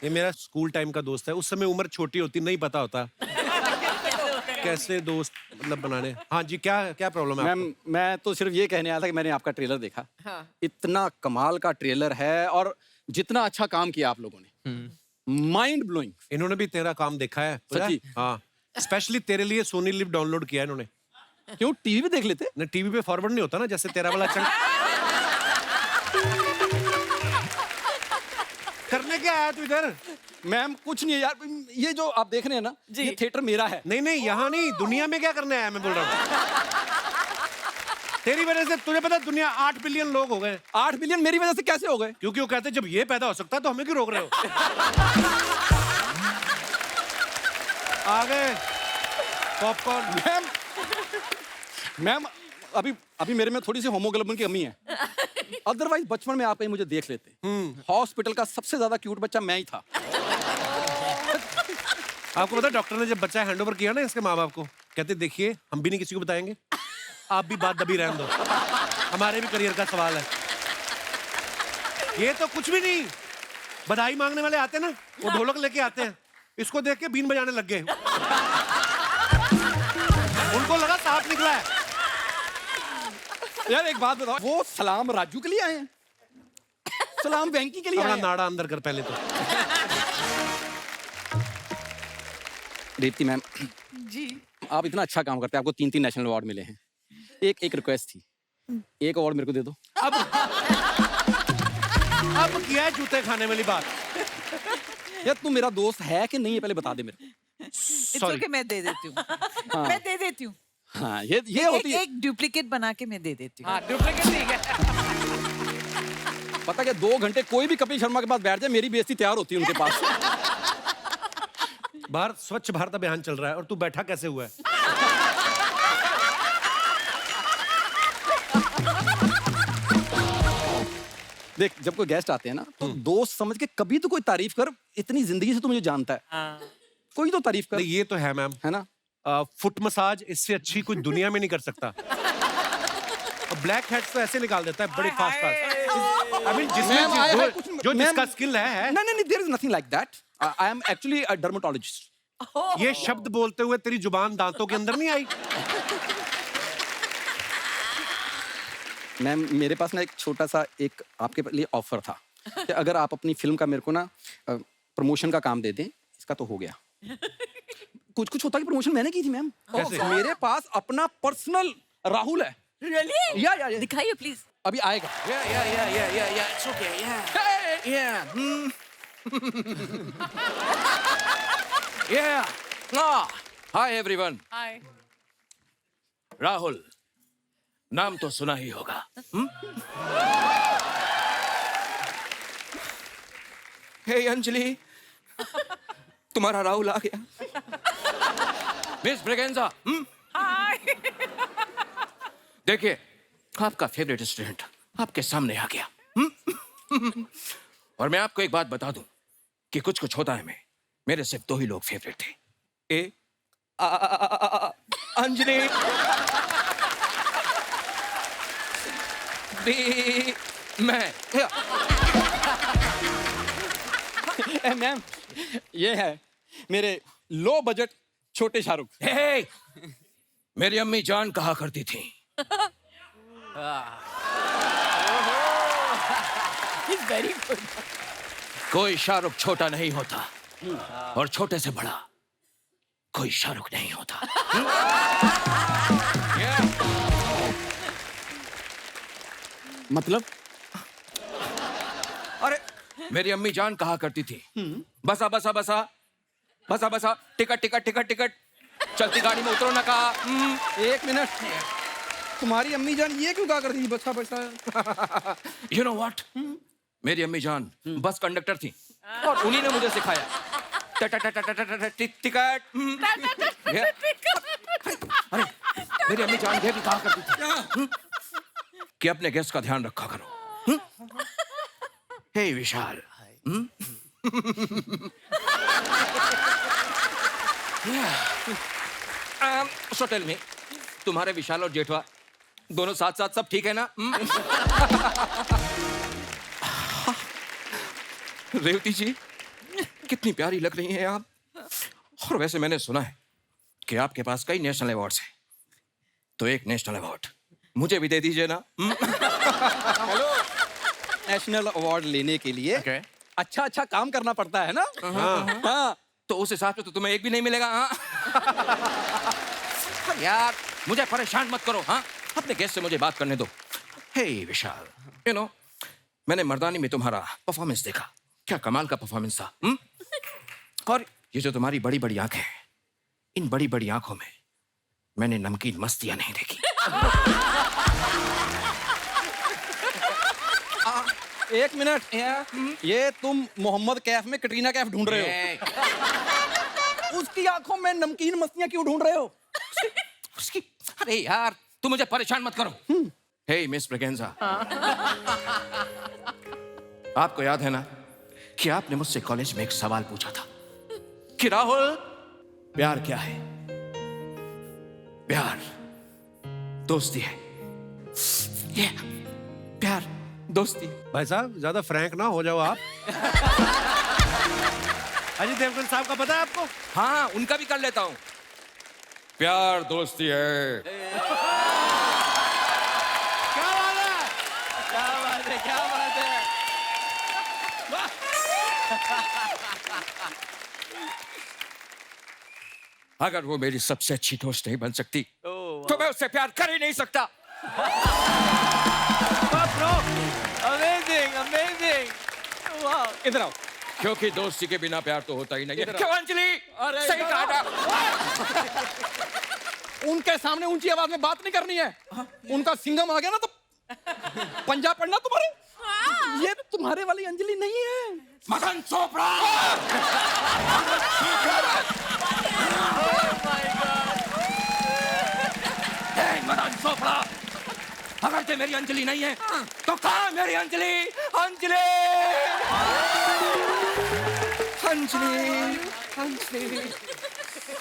ये मेरा स्कूल टाइम का दोस्त है। उस समय उम्र छोटी होती, नहीं पता होता कैसे दोस्त मतलब बनाने। हाँ जी, क्या क्या प्रॉब्लम है मैम मैं तो सिर्फ ये कहने आया था कि मैंने आपका ट्रेलर देखा। हाँ। इतना कमाल का ट्रेलर है और जितना अच्छा काम किया आप लोगों ने, माइंड ब्लोइंग। इन्होंने भी तेरा काम देखा है पता है? सच्ची? हाँ, स्पेशली तेरे लिए सोनी लिव डाउनलोड किया है इन्होंने। क्यों, टीवी पे देख लेते? ना टीवी पे फॉरवर्ड नहीं होता ना, जैसे तेरा वाला करने क्या आया तू इधर? मैम कुछ नहीं है यार, ये जो आप देख रहे हैं ना, ये थिएटर मेरा है। नहीं नहीं, यहाँ नहीं, दुनिया में क्या करने आया मैं बोल रहा हूँ। तेरी वजह से तुझे पता दुनिया 8 बिलियन लोग हो गए। 8 बिलियन मेरी वजह से कैसे हो गए? क्योंकि वो कहते हैं जब ये पैदा हो सकता है तो हमें क्यों रोक रहे हो? आ गए पॉपकॉर्न। मैम अभी मेरे में थोड़ी सी होमोग्लोबिन की कमी है, अदरवाइज बचपन में आप कहीं मुझे देख लेते। हॉस्पिटल का सबसे ज्यादा क्यूट बच्चा मैं ही था। आपको पता डॉक्टर ने जब बच्चा हैंडओवर किया ना इसके माँ बाप को, कहते देखिए हम भी नहीं किसी को बताएंगे, आप भी बात दबी रहने दो, हमारे भी करियर का सवाल है। ये तो कुछ भी नहीं, बधाई मांगने वाले आते ना, वो ढोलक लेके आते हैं, इसको देख के बीन बजाने लग गए। उनको लगा सांप निकला है। यार एक बात बताओ, वो सलाम राजू के लिए आए हैं, सलाम वेंकी के लिए अपना आए हैं। नाड़ा अंदर कर पहले तो। दीप्ति मैम जी। आप इतना अच्छा काम करते हैं, आपको 3 नेशनल अवार्ड मिले हैं। एक रिक्वेस्ट थी, एक अवार्ड मेरे को दे दो। अब किया है जूते खाने वाली बात। यार तू मेरा दोस्त है कि नहीं है, पहले बता दे मेरे को। It's okay, मैं दे देती हूँ। मैं दे देती हूँ। हाँ ये होती है। एक डुप्लीकेट बना के मैं दे देती हूँ। हाँ, डुप्लीकेट ठीक है। पता क्या, 2 घंटे कोई भी कपिल शर्मा के पास बैठ जाए, मेरी बेइज्जती तैयार होती है उनके पास। बाहर स्वच्छ भारत अभियान चल रहा है और तू बैठा कैसे हुआ है? देख जब कोई गेस्ट आते हैं ना, तो दोस्त समझ के कभी तो कोई तारीफ कर, इतनी जिंदगी से तू मुझे जानता है, कोई तो तारीफ कर। नहीं ये तो है मैम, है ना? फुट मसाज इससे अच्छी कोई दुनिया में नहीं कर सकता। और ब्लैक हेड्स तो ऐसे निकाल देता है बड़े fast fast. I mean ma'am, I have जिसमें जो जिसका स्किल है। नहीं there is nothing like that. I am actually a dermatologist. ये शब्द बोलते हुए तेरी जुबान दांतों के अंदर नहीं आई? मैम मेरे पास ना एक छोटा सा एक आपके लिए ऑफर था कि अगर आप अपनी फिल्म का मेरे को ना प्रमोशन का काम दे दें, इसका तो हो गया। कुछ होता कि प्रमोशन मैंने की थी मैम। कैसे? मेरे पास अपना पर्सनल राहुल है। Really? या दिखाइए प्लीज। अभी आएगा। It's okay, hi everyone. Hi. Rahul नाम तो सुना ही होगा। हे अंजलि, तुम्हारा राहुल आ गया। Miss Braganza, Hi. देखिए आपका फेवरेट स्टूडेंट आपके सामने आ गया। और मैं आपको एक बात बता दूं कि कुछ होता है मैं, मेरे सिर्फ 2 ही लोग फेवरेट थे, ए अंजलि, बी मैं। मैम ये है मेरे लो बजट छोटे शाहरुख। हे, मेरी अम्मी जान कहा करती थी, He's very good. कोई शाहरुख छोटा नहीं होता और छोटे से बड़ा कोई शाहरुख नहीं होता। मतलब अरे मेरी अम्मी जान कहा करती थी, बसा बसा बसा बसा बसा, टिकट टिकट टिकट टिकट, चलती गाड़ी में उतरो ना कहा। एक मिनट, तुम्हारी अम्मी जान ये क्यों कहा करती थी बसा बसा? यू नो व्हाट, मेरी अम्मी जान बस कंडक्टर थी और उन्हीं ने मुझे सिखाया टिकट। अरे मेरी अम्मी जान ये भी कहा करती थी कि अपने गेस्ट का ध्यान रखा करो। हे विशाल, सो टेल मी, तुम्हारे विशाल और जेठवा दोनों साथ साथ सब ठीक है ना? रेवती जी कितनी प्यारी लग रही हैं आप। और वैसे मैंने सुना है कि आपके पास कई नेशनल अवार्ड्स हैं, तो एक नेशनल अवार्ड मुझे भी दे दीजिए ना। हेलो, नेशनल अवार्ड लेने के लिए Okay. अच्छा अच्छा काम करना पड़ता है ना? हाँ। तो उस हिसाब से तो तुम्हें एक भी नहीं मिलेगा। हाँ यार मुझे परेशान मत करो। हाँ, अपने गेस्ट से मुझे बात करने दो। हे विशाल, यू नो मैंने मर्दानी में तुम्हारा परफॉर्मेंस देखा, क्या कमाल का परफॉर्मेंस था। और ये जो तुम्हारी बड़ी बड़ी आंखें हैं, इन बड़ी बड़ी आंखों में मैंने नमकीन मस्तियां नहीं देखी। एक मिनट, ये तुम मोहम्मद कैफ में कटरीना कैफ ढूंढ रहे हो? उसकी आंखों में नमकीन मस्तियां क्यों ढूंढ रहे हो? उसकी, अरे यार तुम मुझे परेशान मत करो। हे मिस ब्रेगेंजा, आपको याद है ना कि आपने मुझसे कॉलेज में एक सवाल पूछा था कि राहुल प्यार क्या है? प्यार दोस्ती है। ये प्यार दोस्ती। भाई साहब ज्यादा फ्रैंक ना हो जाओ आप। अजय देवगन साहब का पता है आपको? हाँ, उनका भी कर लेता हूं। प्यार दोस्ती है। क्या बात है? क्या बात है, क्या बात है। अगर वो मेरी सबसे अच्छी दोस्त नहीं बन सकती तो मैं उससे प्यार कर ही नहीं सकता। अमेजिंग अमेजिंग, वाह। इधर आओ। क्योंकि दोस्ती के बिना प्यार तो होता ही नहीं है। इधर- क्यों अंजलि? अरे सही इधर कहा था। उनके सामने ऊंची आवाज में बात नहीं करनी है। उनका सिंघम आ गया ना तो पंजा पड़ना तुम्हारे। ये तुम्हारे वाली अंजलि नहीं है। मदन चोपड़ा। हे मदन चोपड़ा, अगर ये मेरी अंजलि नहीं है तो कहाँ है मेरी अंजलि? अंजलि, अंजलि, अंजलि,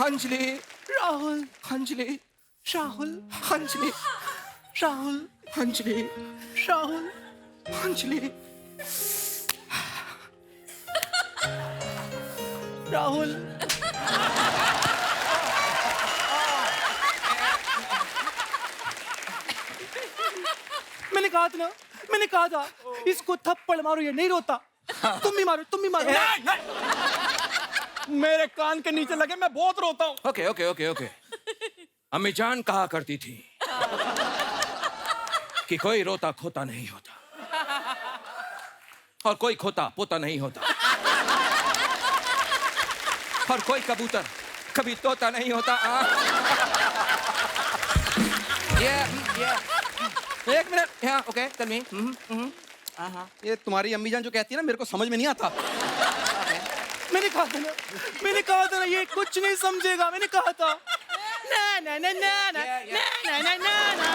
अंजलि, राहुल, अंजलि, राहुल, अंजलि, राहुल, अंजलि, राहुल, अंजलि, राहुल। मैंने कहा था ना, मैंने कहा था इसको थप्पड़ मारो, ये नहीं रोता। तुम भी मारो, तुम भी मारो। मेरे कान के नीचे लगे, मैं बहुत रोता हूँ। Okay okay okay okay. अम्मी जान कहा करती थी कि कोई रोता खोता नहीं होता और कोई खोता पोता नहीं होता और कोई कबूतर कभी तोता नहीं होता। एक मिनट, ओके टेल मी। ये तुम्हारी अम्मी जान जो कहती है ना, मेरे को समझ में नहीं आता। मैंने कहा था ना, मैंने कहा था ना, ये कुछ नहीं समझेगा। मैंने कहा था ना ना ना ना ना ना ना ना ना।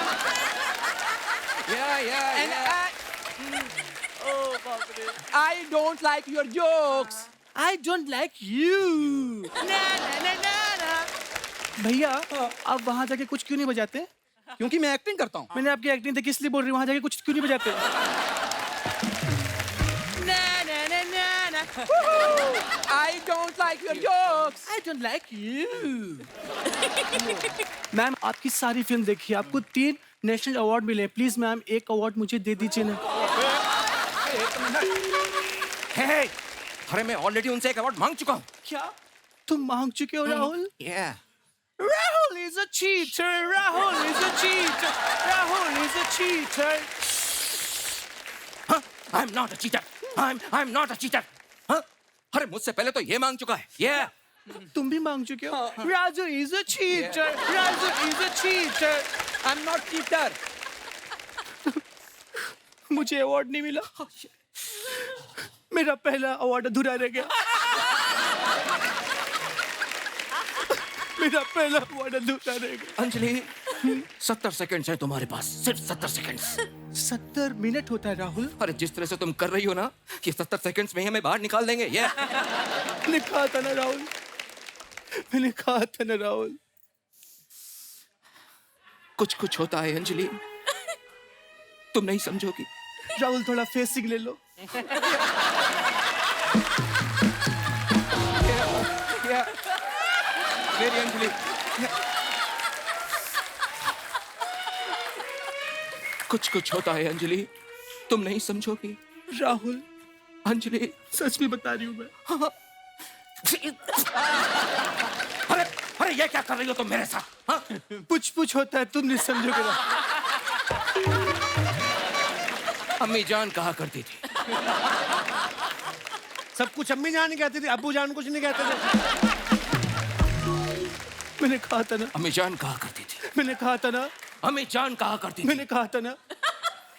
I don't like your jokes. I don't like you. ना ना ना ना ना। भैया आप वहाँ जाके कुछ क्यों नहीं बजाते? क्योंकि मैं एक्टिंग करता हूँ। मैंने आपकी एक्टिंग देखी इसलिए बोल रही हूँ, वहाँ जाके कुछ क्यों नहीं बजाते? ना ना ना ना ना। I don't like your jokes. I don't like you. Ma'am आपकी सारी फिल्म देखी, आपको 3 नेशनल अवार्ड मिले। प्लीज मैम एक अवार्ड मुझे दे दीजिए ना। हे, अरे मैं ऑलरेडी उनसे एक अवार्ड मांग चुका हूँ। क्या तुम मांग चुके हो Rahul? Yeah. Rahul is a cheater. Rahul is a cheater. Rahul is a cheater. Huh? I'm not a cheater. I'm not a cheater. Huh? अरे मुझसे पहले तो ये मांग चुका है। Yeah. तुम भी मांग चुके हो? Raju is a cheater, Raju is a cheater, I am not cheater. मुझे अवार्ड नहीं मिला, मेरा पहला अवार्ड अधूरा रह गया। मेरा पहला अवार्ड अधूरा रह गया। अंजलि 70 सेकंड्स है तुम्हारे पास, सिर्फ 70 सेकंड्स। 70 मिनट होता है राहुल। अरे जिस तरह से तुम कर रही हो ना, कि 70 सेकंड्स में ही हमें बाहर निकाल देंगे। ये मैंने कहा था ना राहुल, मैंने कहा था ना राहुल। कुछ कुछ होता है अंजलि, तुम नहीं समझोगी। राहुल थोड़ा फेसिंग ले लो। मेरी अंजलि, कुछ कुछ होता है अंजलि, तुम नहीं समझोगी। राहुल अंजलि सच में बता रही हूँ मैं। अरे अरे ये क्या कर रही हो तुम मेरे साथ? हाँ? कुछ होता है, तुम नहीं समझोगे ना। अम्मी जान कहा करती थी। सब कुछ अम्मी जान ही कहती थी, अब्बू जान कुछ नहीं कहते थे। मैंने कहा था ना, अम्मी जान कहा करती थी। मैंने कहा था ना, अम्मी जान कहा करती थी। मैंने कहा था ना,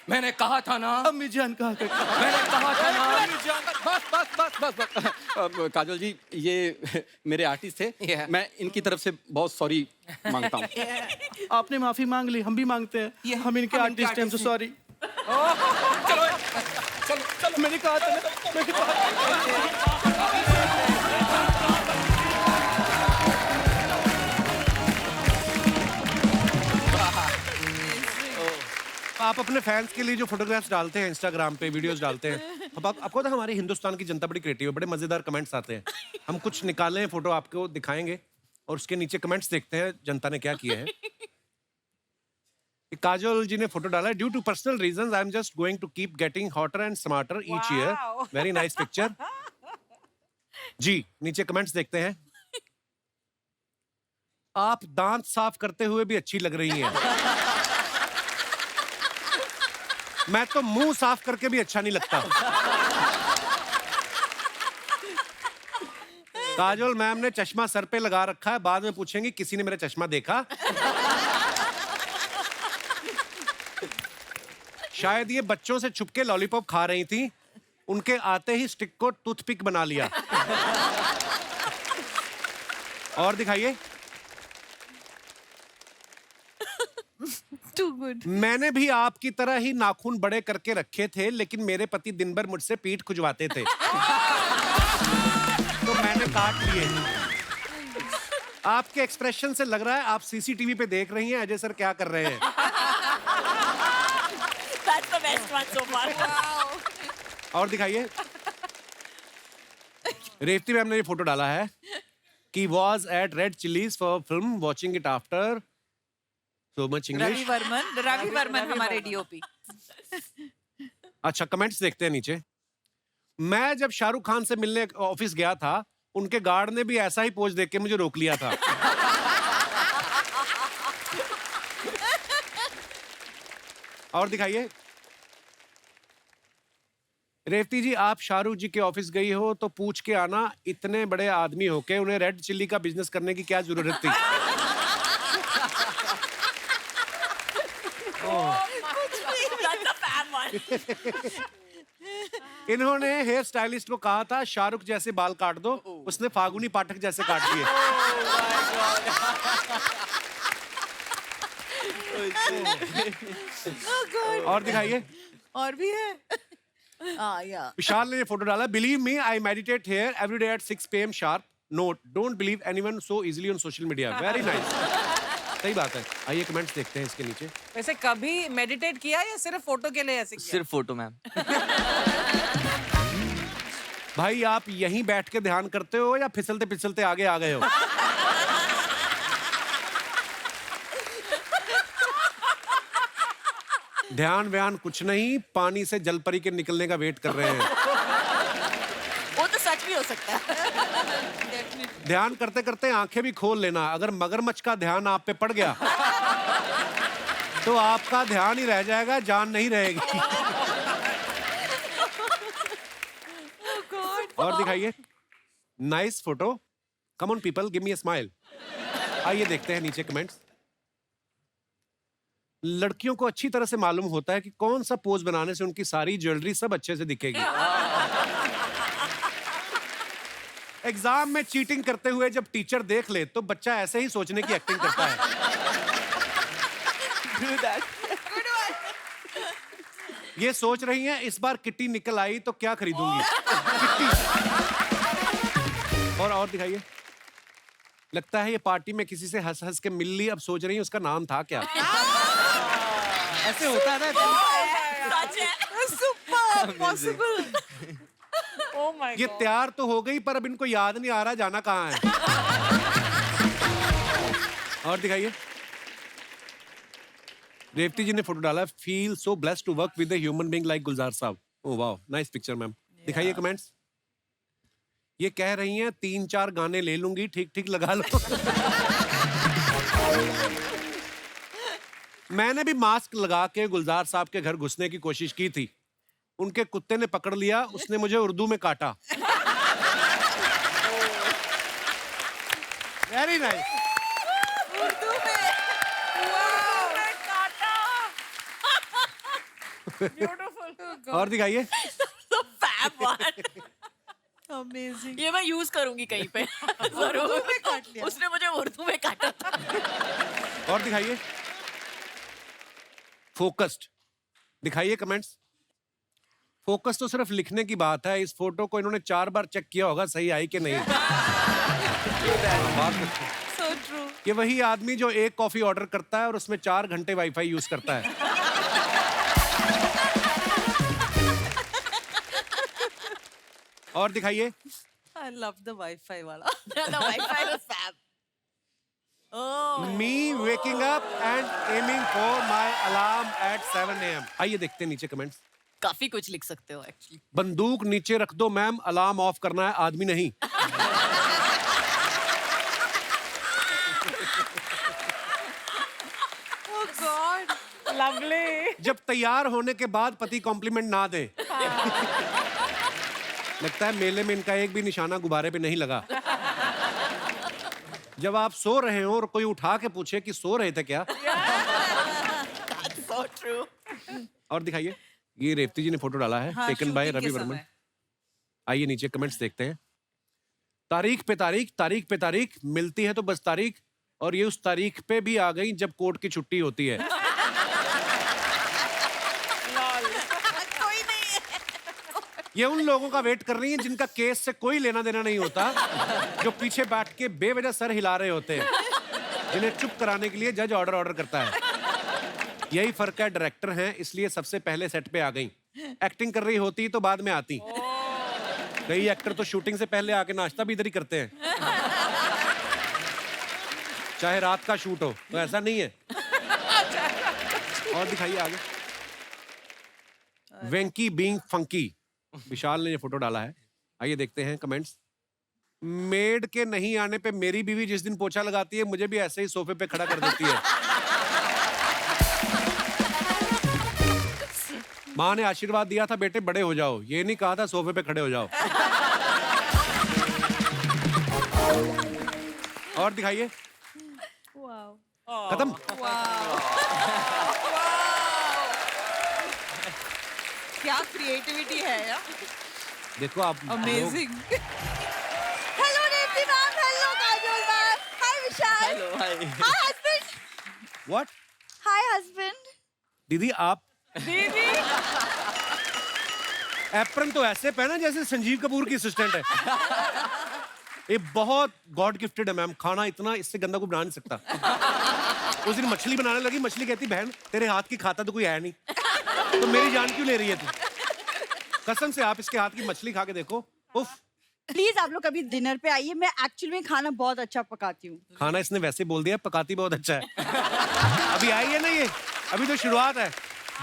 मैंने कहा था ना, अम्मी जान कहा करती। मैंने कहा था ना। बस बस बस बस बस। अब काजल जी, ये मेरे आर्टिस्ट थे। Yeah. मैं इनकी तरफ से बहुत सॉरी मांगता हूँ। आपने माफी मांग ली, हम भी मांगते हैं। हम इनके आर्टिस्ट हैं, सॉरी। चलो चलो चलो। मैंने कहा था ना, मैंने कहा था। आप अपने फैंस के लिए जो फोटोग्राफ्स डालते हैं इंस्टाग्राम पे, वीडियोस डालते हैं, अब आपको तो हमारी हिंदुस्तान की जनता बड़ी क्रिएटिव है, बड़े मजेदार कमेंट्स आते हैं। हम कुछ निकाले हैं फोटो, आपको दिखाएंगे और उसके नीचे कमेंट्स देखते हैं जनता ने क्या किया है। काजोल जी ने फोटो डाला है, due to personal reasons I am just going to keep getting hotter and smarter each year. Very nice picture जी। नीचे कमेंट्स देखते हैं। आप दांत साफ करते हुए भी अच्छी लग रही हैं। मैं तो मुंह साफ करके भी अच्छा नहीं लगता। काजोल मैम ने चश्मा सर पे लगा रखा है, बाद में पूछेंगी किसी ने मेरा चश्मा देखा। शायद ये बच्चों से छुपके लॉलीपॉप खा रही थी, उनके आते ही स्टिक को टूथपिक बना लिया। और दिखाइए। Too good. मैंने भी आपकी तरह ही नाखून बड़े करके रखे थे, लेकिन मेरे पति दिन भर मुझसे पीठ खुजवाते थे, तो मैंने काट लिए। आपके एक्सप्रेशन से लग रहा है आप सीसीटीवी पे देख रही हैं अजय सर क्या कर रहे हैं। That's the best one so far. और दिखाइए। रेवती मैम ने ये फोटो डाला है कि was at Red Chillies for film, watching it after so much English. Ravi Varman हमारे डीओपी। अच्छा, कमेंट्स देखते हैं नीचे। मैं जब शाहरुख खान से मिलने ऑफिस गया था, उनके गार्ड ने भी ऐसा ही पोज देख के मुझे रोक लिया था। और दिखाइए। रेवती जी, आप शाहरुख जी के ऑफिस गई हो तो पूछ के आना, इतने बड़े आदमी होके उन्हें रेड चिल्ली का बिजनेस करने की क्या जरूरत थी। That's a fab one. इन्होंने हेयर स्टाइलिस्ट को कहा था शाहरुख जैसे बाल काट दो, उसने फागुनी पाठक जैसे काट दिए। और दिखाइए। और भी है। या विशाल ने ये फोटो डाला। Believe me, I meditate here every day at 6 PM sharp. Note, don't believe anyone so easily on social media. Very nice. सही बात है। आइए कमेंट्स देखते हैं इसके नीचे। वैसे कभी मेडिटेट किया या सिर्फ फोटो के लिए ऐसे किया? सिर्फ फोटो मैम। भाई आप यहीं बैठ के ध्यान करते हो या फिसलते फिसलते आगे आ गए हो? ध्यान व्यान कुछ नहीं, पानी से जलपरी के निकलने का वेट कर रहे हैं। वो तो सच भी हो सकता है। ध्यान करते करते आंखें भी खोल लेना। अगर मगरमच्छ का ध्यान आप पे पड़ गया तो आपका ध्यान ही रह जाएगा, जान नहीं रहेगी। और दिखाइए। Nice photo. Come on people, give me a smile. आइए देखते हैं नीचे कमेंट्स। लड़कियों को अच्छी तरह से मालूम होता है कि कौन सा पोज बनाने से उनकी सारी ज्वेलरी सब अच्छे से दिखेगी। एग्जाम में चीटिंग करते हुए जब टीचर देख ले तो बच्चा ऐसे ही सोचने की एक्टिंग करता है। ये सोच रही हैं इस बार किट्टी निकल आई तो क्या खरीदूंगी। किट्टी। और दिखाइए। लगता है ये पार्टी में किसी से हंस हंस के मिल ली, अब सोच रही है उसका नाम था क्या। ऐसे होता है ना। Super possible. Oh my ये तैयार तो हो गई पर अब इनको याद नहीं आ रहा जाना कहाँ है। और दिखाइए। रेवती जी ने फोटो डाला, feel so blessed to work with a human being like Gulzar साहब। Oh wow, nice picture ma'am. दिखाइए कमेंट्स। ये कह रही हैं 3-4 गाने ले लूंगी, ठीक ठीक लगा लो। मैंने भी मास्क लगा के गुलजार साहब के घर घुसने की कोशिश की थी, उनके कुत्ते ने पकड़ लिया, उसने मुझे उर्दू में काटा। Very nice. उर्दू में और दिखाइए। So fab one. अमेजिंग। ये मैं यूज करूंगी कहीं पे जरूर। काट लिया। उसने मुझे उर्दू में काटा था। और दिखाइए। फोकस्ड। दिखाइए कमेंट्स। फोकस तो सिर्फ लिखने की बात है, इस फोटो को इन्होंने 4 बार चेक किया होगा सही आई कि नहीं। So true. ये वही आदमी जो एक कॉफी ऑर्डर करता है और उसमें 4 घंटे वाईफाई यूज करता है। और दिखाइए। आई लव द वाईफाई वाला। The Wi-Fi was fab. Oh. Me waking up and aiming for my alarm eight 7 AM। आइए देखते हैं नीचे कमेंट्स। काफी कुछ लिख सकते हो एक्चुअली। बंदूक नीचे रख दो मैम, अलार्म ऑफ करना है, आदमी नहीं। ओह गॉड, लवली। जब तैयार होने के बाद पति कॉम्प्लीमेंट ना दे। लगता है मेले में इनका एक भी निशाना गुब्बारे पे नहीं लगा। जब आप सो रहे हो और कोई उठा के पूछे कि सो रहे थे क्या। That's so true. और दिखाइए। ये रेवती जी ने फोटो डाला है, टेकन बाय रवि वर्मन। आइए नीचे कमेंट्स देखते हैं। तारीख पे तारीख, तारीख पे तारीख, मिलती है तो बस तारीख, और ये उस तारीख पे भी आ गई जब कोर्ट की छुट्टी होती है। कोई नहीं है। ये उन लोगों का वेट कर रही है जिनका केस से कोई लेना देना नहीं होता, जो पीछे बैठ के बेवजह सर हिला रहे होते हैं, जिन्हें चुप कराने के लिए जज ऑर्डर करता है। यही फर्क है, डायरेक्टर हैं इसलिए सबसे पहले सेट पे आ गई। एक्टिंग कर रही होती तो बाद में आती। कई एक्टर तो शूटिंग से पहले आके नाश्ता भी इधर ही करते हैं, चाहे रात का शूट हो। तो ऐसा नहीं है। और दिखाइए आगे। वेंकी बीइंग फंकी। विशाल ने ये फोटो डाला है। आइए देखते हैं कमेंट्स। मेड के नहीं आने पे मेरी बीवी जिस दिन पोछा लगाती है, मुझे भी ऐसे ही सोफे पे खड़ा कर देती है। माँ ने आशीर्वाद दिया था बेटे बड़े हो जाओ, ये नहीं कहा था सोफे पे खड़े हो जाओ। और दिखाइए। खत्म। क्या क्रिएटिविटी है यार। देखो आप। Amazing. Hello Revathi ma'am, hello Kajol ma'am, hi Vishal, hello hi. Hi husband, what? Hi husband. दीदी आप दीदी एप्रन तो ऐसे पहना जैसे संजीव कपूर की असिस्टेंट है। ये बहुत गॉड गिफ्टेड है मैम, खाना इतना इससे गंदा कोई बना नहीं सकता। उस दिन मछली बनाने लगी, मछली कहती बहन तेरे हाथ की खाता तो कोई है नहीं, तो मेरी जान क्यों ले रही है तू? कसम से आप इसके हाथ की मछली खा के देखो, उफ। प्लीज आप लोग कभी डिनर पे आइए, मैं एक्चुअली में खाना बहुत अच्छा पकाती हूँ। खाना इसने वैसे बोल दिया, पकाती बहुत अच्छा है। अभी आई है ना ये, अभी तो शुरुआत है।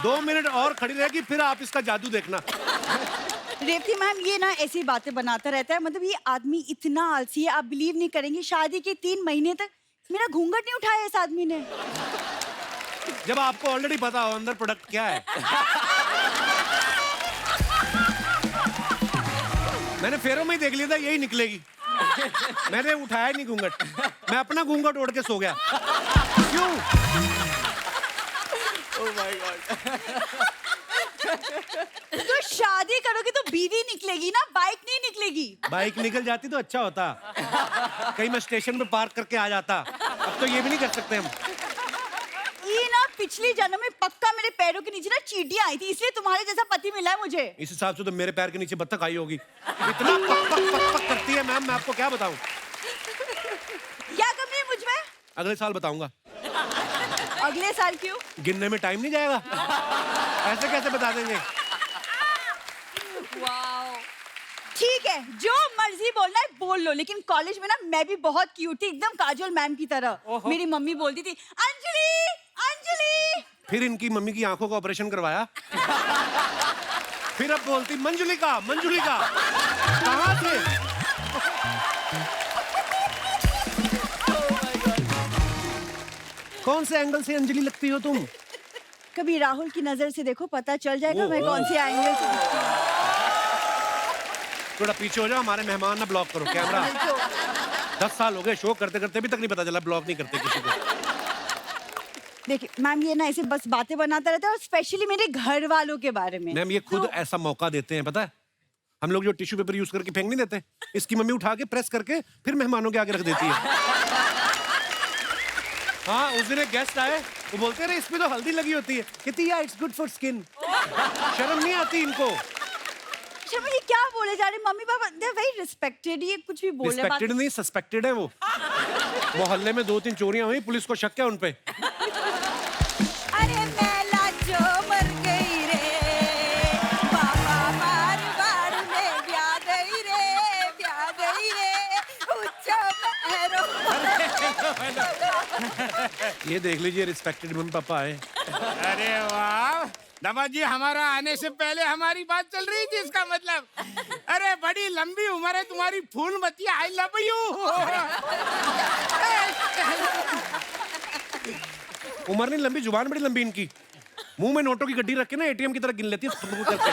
2 मिनट और खड़ी रहेगी फिर आप इसका जादू देखना। रेवती मैम ये ना ऐसी बातें बनाता रहता है, मतलब ये आदमी इतना आलसी है, आप बिलीव नहीं करेंगे, शादी के 3 महीने तक मेरा घूंघट नहीं उठाया इस आदमी ने। जब आपको ऑलरेडी पता हो अंदर प्रोडक्ट क्या है। मैंने फेरों में ही देख लिया था यही निकलेगी। मैंने उठाया नहीं घूंघट, मैं अपना घूंघट ओढ़ के सो गया। क्यों? Oh my God. तो शादी करोगे तो बीवी निकलेगी ना, बाइक नहीं निकलेगी। बाइक निकल जाती तो अच्छा होता, कहीं मैं स्टेशन पे पार्क करके आ जाता। अब तो ये भी नहीं कर सकते हम। ये ना पिछली जन्म में पक्का मेरे पैरों के नीचे ना चींटियां आई थी, इसलिए तुम्हारे जैसा पति मिला है मुझे। इस हिसाब से तो मेरे पैर के नीचे बत्तख आई होगी। इतना पक पक पक पक करती है मैम, मैं आपको क्या बताऊं। क्या कमी है मुझ में? अगले साल बताऊंगा। अगले साल क्यों? गिनने में टाइम नहीं जाएगा, ऐसे कैसे बता देंगे। ठीक है, जो मर्जी बोलना है बोल लो, लेकिन कॉलेज में ना मैं भी बहुत क्यूट थी, एकदम काजोल मैम की तरह। मेरी मम्मी बोलती थी अंजलि अंजलि। फिर इनकी मम्मी की आंखों का ऑपरेशन करवाया, फिर अब बोलती मंजुलिका मंजुलिका। कहाँ से? कौन से एंगल से अंजलि लगती हो तुम? कभी राहुल की नजर से देखो, पता चल जाएगा मैं कौन से एंगल से। थोड़ा पीछे हो जाओ, हमारे मेहमान ना ब्लॉक करो कैमरा। 10 साल हो गए शो करते करते, भी तक नहीं पता चला ब्लॉक नहीं करते किसी को। देखिए मैम, ये ना ऐसे बस बातें बनाता रहता है, और स्पेशली मेरे घर वालों के बारे में। मैम ये खुद ऐसा मौका देते हैं, पता है? हम लोग जो टिश्यू पेपर यूज करके फेंक नहीं देते, इसकी मम्मी उठा के प्रेस करके फिर मेहमानों के आगे रख देती है। हाँ, उस दिन एक गेस्ट आए, वो बोलते रहे इसमें तो हल्दी लगी होती है, कहती है इट्स गुड फॉर स्किन। शर्म नहीं आती इनको? शर्मा जी क्या बोले जा रहे? Mummy papa they very respected, ये कुछ भी बोल रहे हैं। रिस्पेक्टेड नहीं, सस्पेक्टेड है वो। मोहल्ले में 2-3 चोरियां हुई, पुलिस को शक है उन पे। अरे मैला जो मर गई रे, बाबा बार बार में ब्याह गई रे, उच्चा पैरों। ये देख लीजिए, रिस्पेक्टेड मम्मी पापा आए। अरे वाह दामाद जी, हमारा आने से पहले हमारी बात चल रही थी, इसका मतलब। अरे बड़ी लंबी उम्र है तुम्हारी, फूल मती, आई लव यू। उम्र नहीं लंबी, जुबान बड़ी लंबी इनकी। मुंह में नोटों की गड्डी रख के ना एटीएम की तरह गिन लेती है करके।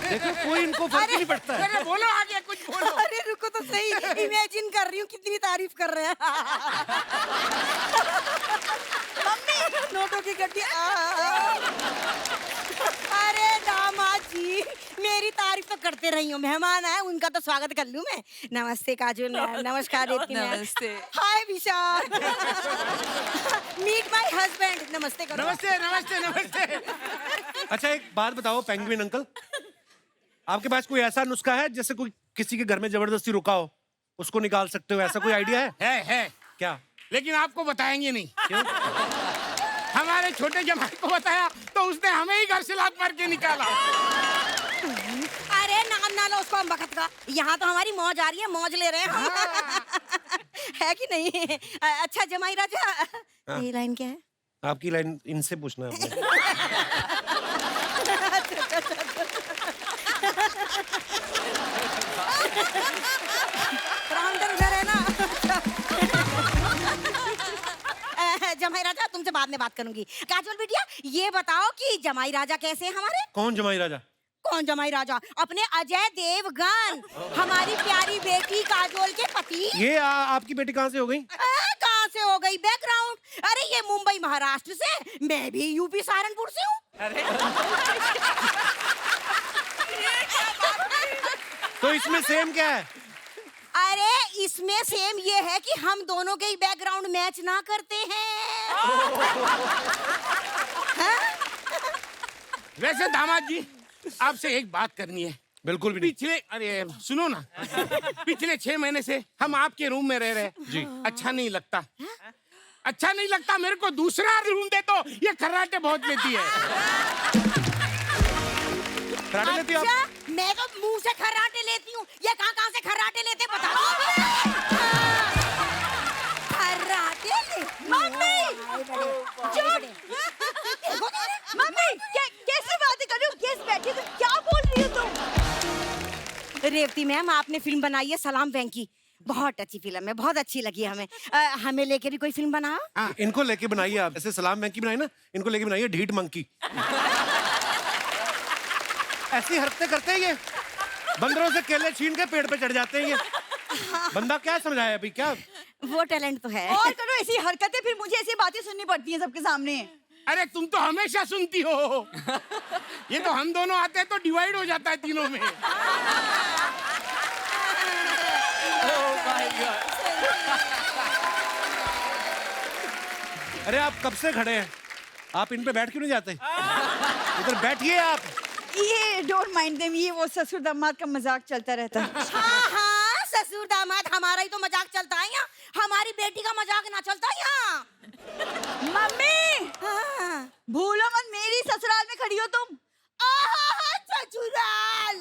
देखो कोई इनको फर्क ही नहीं पड़ता है। अरे बोलो आगे, कुछ बोलो। अरे रुको तो सही, इमेजिन कर रही हूँ कितनी तारीफ कर रहे हैं। मम्मी नोटों की गड्डी। अरे दामाद जी, मेरी तारीफ तो करते रही हूँ, मेहमान आए उनका तो स्वागत कर लूँ मैं। नमस्ते काजोल मैम, नमस्कार रेवती मैम। नमस्ते। Hi Vishal. Meet my husband. नमस्ते करो। नमस्ते नमस्ते नमस्ते। अच्छा एक बात बताओ पेंगुइन अंकल, आपके पास कोई ऐसा नुस्खा है जैसे कोई किसी के घर में जबरदस्ती रुका हो, उसको निकाल सकते हो, ऐसा कोई आइडिया है? है क्या? लेकिन आपको बताएंगे नहीं। क्यों? हमारे छोटे जमाई को बताया तो उसने हमें ही घर से लात मार के निकाला। अरे नाम ना लो उसको हम बखत का, यहाँ तो हमारी मौज आ रही है, मौज ले रहे हैं हम। है कि नहीं? अच्छा जमाई राजा, ये लाइन क्या है? आपकी लाइन इनसे पूछना है आपने। राउंडर उधर है ना। जमाई राजा तुमसे बाद में बात करूंगी। काजोल बिटिया ये बताओ कि जमाई राजा कैसे हैं हमारे? कौन जमाई राजा? कौन जमाई राजा? अपने अजय देवगन, हमारी प्यारी बेटी काजोल के पति। ये आपकी बेटी कहाँ से हो गई? कहाँ से हो गई? बैकग्राउंड। अरे ये मुंबई महाराष्ट्र से, मैं भी यूपी सहारनपुर से हूँ। तो इसमें सेम क्या है? अरे इसमें सेम ये है कि हम दोनों के ही बैकग्राउंड मैच ना करते हैं। वैसे दामाद जी आपसे एक बात करनी है। बिल्कुल भी नहीं। पिछले अरे सुनो ना, पिछले 6 महीने से हम आपके रूम में रह रहे हैं जी। अच्छा नहीं लगता, अच्छा नहीं लगता। मेरे को दूसरा रूम दे तो, ये खर्राटे बहुत लेती है। खर्राटे लेती हो आप? अच्छा, मैं तो मुंह से खर्राटे लेती हूँ, ये कहाँ से खर्राटे लेते बता दो। खर्राटे ले मम्मी मम्मी कैसे बातें कर रही हो? गेस्ट बैठे तो क्या बोल रही हो तुम? रेवती मैम आपने फिल्म बनाई है सलाम वेंकी, बहुत अच्छी फिल्म है, बहुत अच्छी लगी हमें। हमें लेके भी कोई फिल्म बनाओ। इनको लेके बनाइए आप। ऐसे सलाम वेंकी बनाई ना, इनको लेके बनाइए ढीठ मंकी। ऐसी हरकतें करते हैं ये, बंदरों से केले छीन के पेड़ पे चढ़ जाते हैं ये। बंदा क्या समझाया अभी, क्या वो टैलेंट तो है। और करो ऐसी हरकतें, फिर मुझे ऐसी बातें सुननी पड़ती हैं सबके सामने। अरे तुम तो हमेशा सुनती हो, ये तो हम दोनों आते हैं तो डिवाइड हो जाता है तीनों में। अरे आप कब से खड़े हैं, आप इन पे बैठ क्यों नहीं जाते? इधर बैठिए आप। ये डोंट माइंड देम, ये वो ससुर दामाद का मजाक चलता रहता है। हाँ हाँ, ससुर दामाद हमारा ही तो मजाक चलता है यहाँ, हमारी बेटी का मजाक ना चलता यहाँ। मम्मी हाँ। भूलो मत, मेरी ससुराल में खड़ी हो तुम। आहा, ससुराल।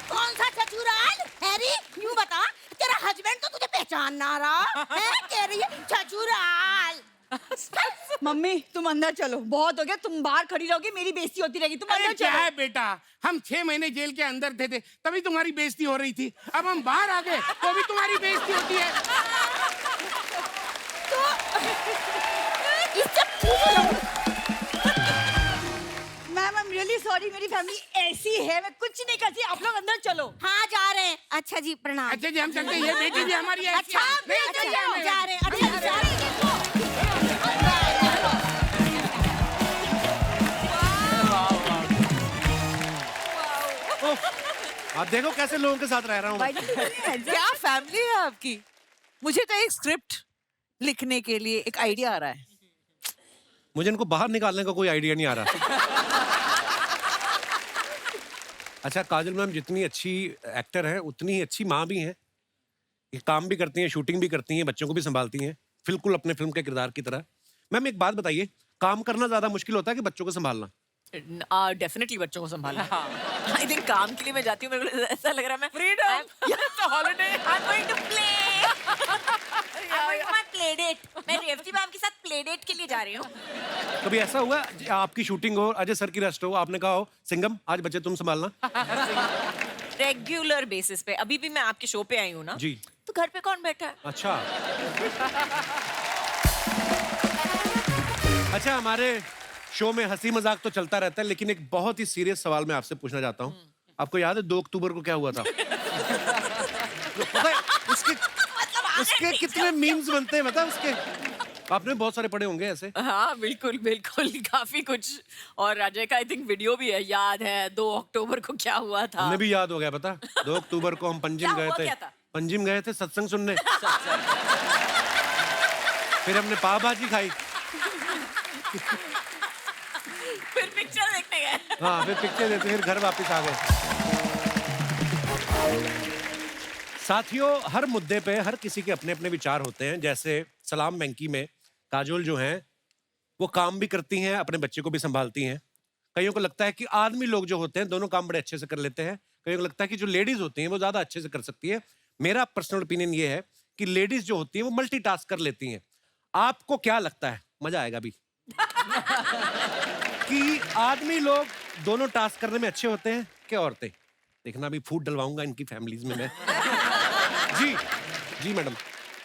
कौन सा ससुराल? हैरी, यूं बता, तेरा हस्बैंड तो तुझे पहचान ना रहा है, कह रही है ससुराल। मम्मी तुम अंदर चलो, बहुत हो गया, तुम बाहर खड़ी रहोगी, मेरी बेइज्जती होती रहेगी। तुम अरे अंदर क्या चलो। है बेटा, हम 6 महीने जेल के अंदर थे तभी तुम्हारी बेइज्जती हो रही थी, अब हम बाहर आ गए तो भी तुम्हारी बेइज्जती होती है। Ma'am I am really sorry, मेरी फैमिली ऐसी है, मैं कुछ नहीं करती, आप लोग अंदर चलो। हाँ जा रहे हैं। अच्छा जी प्रणाम। अच्छा जी हम चलते हैं, ये बेटी भी हमारी ऐसी अच्छा है। नहीं, अच्छा, अच्छा, अच्छा, जा रहे हैं। अच्छा जी, जा रहे हैं। आप देखो कैसे लोगों के साथ रह रहा हूँ मैं। क्या फैमिली है आपकी। मुझे तो एक स्क्रिप्ट लिखने के लिए एक आइडिया आ रहा है। मुझे इनको बाहर निकालने का कोई आइडिया नहीं आ रहा। अच्छा काजल मैम जितनी अच्छी एक्टर है उतनी ही अच्छी माँ भी हैं। ये काम भी करती हैं, शूटिंग भी करती हैं, बच्चों को भी संभालती हैं, बिल्कुल अपने फिल्म के किरदार की तरह। मैम एक बात बताइए, काम करना ज्यादा मुश्किल होता है कि बच्चों को संभालना? डेफिनेटली बच्चों को संभालना। आई थिंक काम के लिए मैं जाती हूँ, मेरे को ऐसा लग रहा है मैं freedom holiday I am going to play, play date. मैं रेवती मैम के साथ प्ले डेट के लिए जा रही हूँ। कभी ऐसा हुआ आपकी शूटिंग हो, अजय सर की रेस्ट हो, आपने कहा हो सिंगम आज बच्चे तुम संभालना? रेगुलर बेसिस पे। अभी भी मैं आपके शो पे आई हूँ ना जी, तो घर पे कौन बैठा है? अच्छा। अच्छा हमारे शो में हंसी मजाक तो चलता रहता है, लेकिन एक बहुत ही सीरियस सवाल मैं आपसे पूछना चाहता हूँ। आपको याद है 2 अक्टूबर को क्या हुआ था? उसके कितने मीम्स बनते हैं बता उसके, आपने बहुत सारे पढ़े होंगे ऐसे। हाँ बिल्कुल बिल्कुल, काफी कुछ। और अजय का आई थिंक वीडियो भी है, याद है 2 अक्टूबर को क्या हुआ था? हमें भी याद हो गया पता। 2 अक्टूबर को हम पंजिम गए थे, पंजिम गए थे सत्संग सुनने। फिर हमने पाव भाजी खाई, फिर पिक्चर देखने गए। हाँ फिर पिक्चर देखते फिर घर वापस आ गए। साथियों हर मुद्दे पे हर किसी के अपने अपने विचार होते हैं। जैसे सलाम वेंकी में काजोल जो हैं वो काम भी करती हैं, अपने बच्चे को भी संभालती हैं। कईयों को लगता है कि आदमी लोग जो होते हैं दोनों काम बड़े अच्छे से कर लेते हैं, कईयों को लगता है कि जो लेडीज होती हैं वो ज्यादा अच्छे से कर सकती है। मेरा पर्सनल ओपिनियन ये है कि लेडीज जो होती हैं वो मल्टीटास्क कर लेती हैं। आपको क्या लगता है, मजा आएगा अभी, कि आदमी लोग दोनों टास्क करने में अच्छे होते हैं कि औरतें? देखना अभी फूड डलवाऊंगा इनकी फैमिलीज में मैं। जी जी मैडम।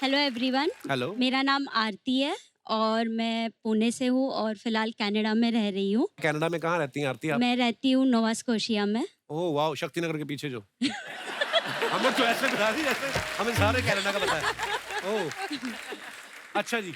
Hello everyone. हेलो। मेरा नाम आरती है और मैं पुणे से हूँ और फिलहाल कनाडा में रह रही हूँ। कनाडा में कहाँ रहती हैं आरती आप? मैं रहती हूँ नोवा स्कोशिया में। ओह वाह, शक्तिनगर के पीछे जो। हमें तो ऐसे बता दी जैसे हमें सारे कनाडा का पता है। ओह अच्छा जी।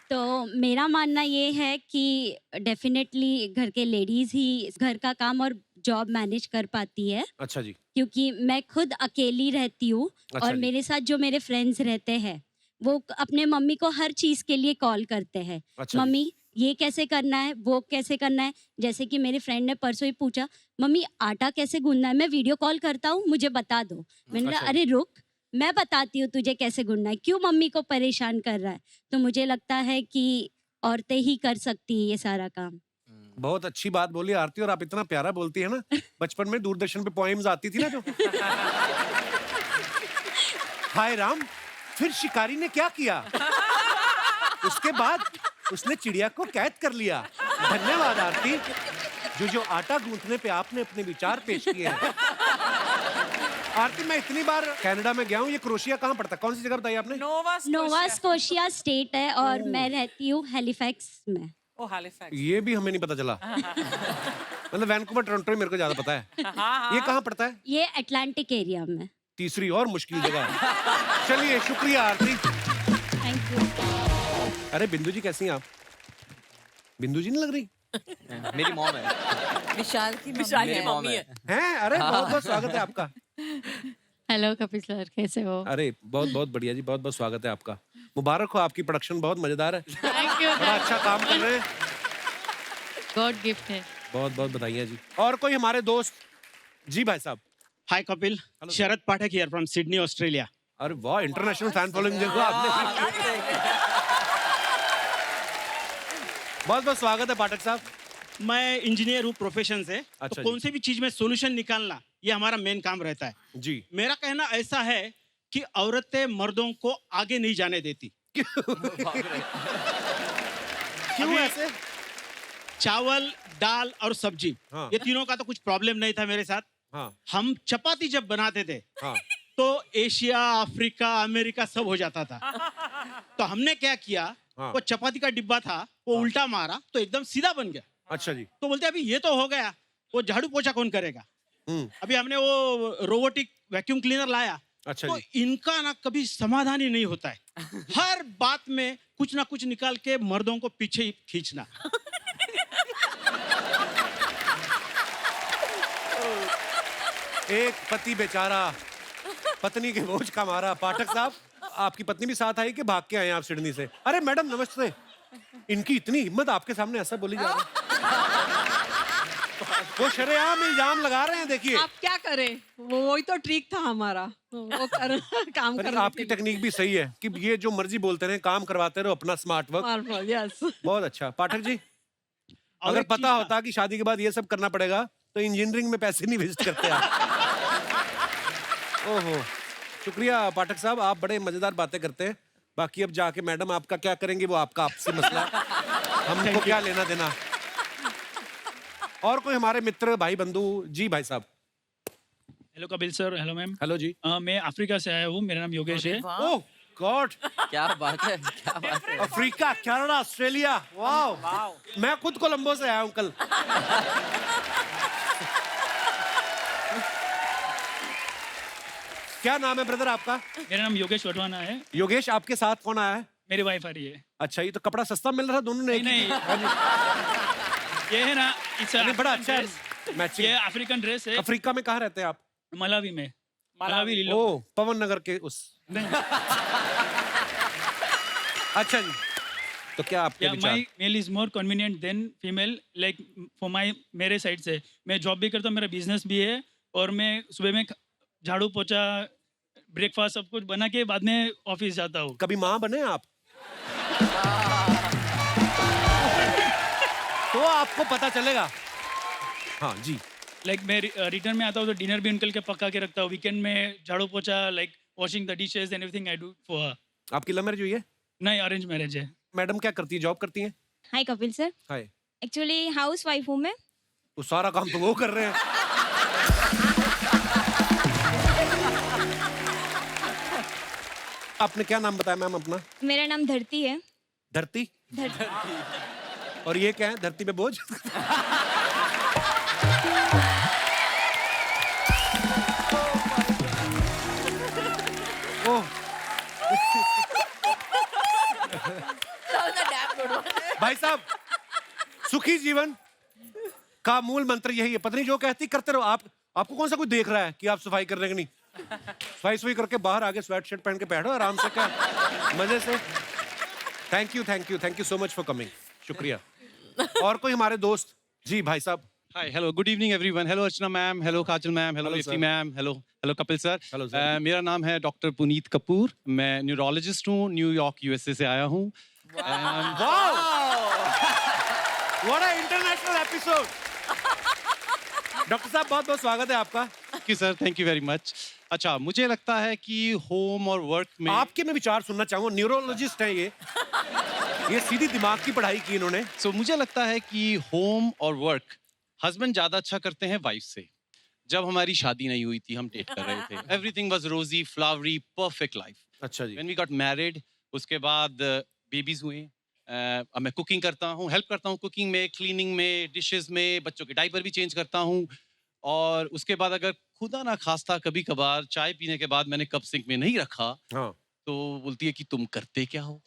तो मेरा मानना ये है कि डेफिनेटली घर के लेडीज ही घर का काम और जॉब मैनेज कर पाती है। अच्छा जी। क्योंकि मैं खुद अकेली रहती हूँ। अच्छा और जी। मेरे साथ जो मेरे फ्रेंड्स रहते हैं वो अपने मम्मी को हर चीज के लिए कॉल करते हैं। अच्छा जी। मम्मी ये कैसे करना है, वो कैसे करना है। जैसे कि मेरे फ्रेंड ने परसों ही पूछा मम्मी आटा कैसे गूंदना है, मैं वीडियो कॉल करता हूँ मुझे बता दो। मैंने कहा अच्छा। अरे रुक मैं बताती हूँ तुझे कैसे गूंदना है, क्यों मम्मी को परेशान कर रहा है। तो मुझे लगता है कि औरतें ही कर सकती है ये सारा काम। बहुत अच्छी बात बोली आरती, और आप इतना प्यारा बोलती है ना। बचपन में दूरदर्शन पे पोएम्स आती थी ना जो। हाय राम, फिर शिकारी ने क्या किया, उसके बाद उसने चिड़िया को कैद कर लिया। धन्यवाद आरती, जो आटा गूंथने पे आपने अपने विचार पेश किए हैं। आरती, मैं इतनी बार कनाडा में गया हूँ, ये क्रोशिया कहाँ पड़ता है? कौन सी जगह बताई आपने? नोवा स्कोशिया स्टेट है और मैं रहती हूँ हैलिफैक्स में। ये भी हमें नहीं पता चला। मतलब वैंकूवर, टोरंटो ही मेरे को ज्यादा पता है। ये कहाँ पड़ता है? ये अटलांटिक एरिया में। तीसरी और मुश्किल जगह है। चलिए, शुक्रिया आरती। Thank you. अरे बिंदु जी, कैसी हैं आप? बिंदु जी नहीं लग रही? मेरी मॉम है। विशाल की विशाल मम्मी की है। मम्मी है। हैं? अरे बहुत बहुत स्वागत है आपका। हेलो कपिल सर, कैसे हो? अरे बहुत बहुत बढ़िया जी, बहुत बहुत स्वागत है आपका। मुबारक हो, आपकी प्रोडक्शन बहुत मजेदार है। Thank you. बड़ा अच्छा काम कर रहे हैं। गॉड गिफ्ट है। बहुत बहुत बधाइयाँ जी। और कोई हमारे दोस्त? जी भाई साहब। हाय कपिल, शरद पाठक हियर फ्रॉम सिडनी, ऑस्ट्रेलिया। अरे वाह, इंटरनेशनल फैन फॉलोइंग देखो आपने। बहुत बहुत स्वागत है पाठक साहब। मैं इंजीनियर हूँ प्रोफेशन से। अच्छा तो जी। कौन से भी चीज में सॉल्यूशन निकालना, ये हमारा मेन काम रहता है। जी। मेरा कहना ऐसा है कि औरतें मर्दों को आगे नहीं जाने देती। क्यों ऐसे? चावल, दाल और सब्जी, हाँ। ये तीनों का तो कुछ प्रॉब्लम नहीं था मेरे साथ। हाँ। हम चपाती जब बनाते थे हाँ। तो एशिया, अफ्रीका, अमेरिका सब हो जाता था। तो हमने क्या किया, हाँ। वो चपाती का डिब्बा था, वो उल्टा मारा तो एकदम सीधा बन गया। अच्छा जी। तो बोलते अभी ये तो हो गया, वो झाड़ू पोछा कौन करेगा? अभी हमने वो रोबोटिक वैक्यूम क्लीनर लाया। अच्छा तो जी। इनका ना कभी समाधान ही नहीं होता है। हर बात में कुछ ना कुछ निकाल के मर्दों को पीछे ही खींचना। एक पति बेचारा, पत्नी के बोझ का मारा। पाठक साहब, आपकी पत्नी भी साथ आई कि भाग के आए आप सिडनी से? अरे मैडम नमस्ते। इनकी इतनी हिम्मत, आपके सामने ऐसा बोली जा रही है। वो शरेआम इल्जाम लगा रहे हैं, देखिए। आप क्या करें, वही तो ट्रिक था हमारा, वो काम अरे करने आपकी टेक्निक भी सही है कि ये जो मर्जी बोलते रहे, काम करवाते रहो अपना स्मार्ट वर्क। यस। बहुत अच्छा। पाठक जी, अगर पता होता कि शादी के बाद ये सब करना पड़ेगा तो इंजीनियरिंग में पैसे नहीं वेस्ट करते आप। ओहो, शुक्रिया पाठक साहब, आप बड़े मजेदार बातें करते हैं। बाकी अब जाके मैडम आपका क्या करेंगे वो आपका आपसे मसला, हमको क्या लेना देना। और कोई हमारे मित्र, भाई, बंधु? जी भाई साहब। Hello Kapil sir. Hello ma'am. Hello जी। मैं अफ्रीका से आया हूँ, मेरा नाम योगेश है। ओह गॉड, क्या बात है, क्या बात है। अफ्रीका, कनाडा, ऑस्ट्रेलिया, वाह। मैं खुद कोलंबो से आया हूँ कल। क्या नाम है ब्रदर आपका? मेरा नाम योगेश वटवाना है। योगेश, आपके साथ कौन आया है? मेरी वाइफ आ रही है। अच्छा, ये तो कपड़ा सस्ता मिल रहा था दोनों ने। नहीं, ये है ना, अरे बड़ा अच्छा है मैचिंग। ये अफ्रीकन ड्रेस है। अफ्रीका में कहाँ रहते हैं आप? मलावी में। मलावी लीलो। ओ, पवन नगर के उस। अच्छा जी, तो क्या आपके विचार? My male is more convenient than female, like for my, मेरे साइड से। मैं जॉब भी करता हूँ, मेरा बिजनेस भी है, और मैं सुबह में झाड़ू पोछा, ब्रेकफास्ट सब कुछ बना के बाद में ऑफिस जाता हूँ। कभी माँ बने आप? तो आपको पता चलेगा। हाँ जी। लाइक मैं रिटर्न में आता हूँ तो डिनर भी उनके लिए पका के रखता हूँ। वीकेंड में झाड़ू पोछा, like washing the dishes and everything I do for her. आपकी लव मैरिज हुई है? नहीं, अरेंज मैरिज है। मैडम क्या करती है, जॉब करती हैं? हाय कपिल सर। हाय। एक्चुअली हाउस वाइफ हूँ मैं। वो सारा काम तो वो कर रहे हैं। आपने क्या नाम बताया मैम अपना? मेरा नाम धरती है। धरती? धरती। और ये क्या है, धरती पे बोझ? ओह। भाई साहब, सुखी जीवन का मूल मंत्र यही है। पत्नी जो कहती करते रहो। आपको कौन सा कोई देख रहा है कि आप सफाई कर रहे हैं कि नहीं? सफाई करके बाहर आगे स्वेट शर्ट पहन के बैठो आराम से, क्या मजे से। Thank you so much for coming. शुक्रिया। और कोई हमारे दोस्त? जी भाई साहब। Hi, hello, good evening everyone. Hello Archana ma'am, hello Kajal ma'am, hello Hello, Ifti sir. ma'am, hello Kapil sir. Hello, sir. मेरा नाम है डॉक्टर पुनीत कपूर। मैं न्यूरोलॉजिस्ट हूँ, न्यूयॉर्क यूएसए से आया हूँ। Wow! What an international episode! Doctor साहब, बहुत बहुत स्वागत है आपका। Thank you sir, thank you very much. अच्छा, मुझे लगता है कि होम और वर्क में आपके मैं विचार सुनना चाहूंगा। न्यूरोलॉजिस्ट है ये सीधी दिमाग की पढ़ाई की इन्होंने। मुझे लगता है कि होम और वर्क हस्बैंड ज्यादा अच्छा करते हैं वाइफ से। जब हमारी शादी नहीं हुई थी, हम डेट कर रहे थे. Everything was rosy, flowery, perfect life. अच्छा जी. When we got married, उसके बाद बेबीज हुए. अब मैं कुकिंग करता हूँ, हेल्प करता हूँ कुकिंग में, क्लीनिंग में, डिशेस में, बच्चों के डायपर भी चेंज करता हूँ. और उसके बाद अगर खुदा ना खास्ता कभी कभार चाय पीने के बाद मैंने कप सिंक में नहीं रखा, हाँ. तो बोलती है कि तुम करते क्या हो.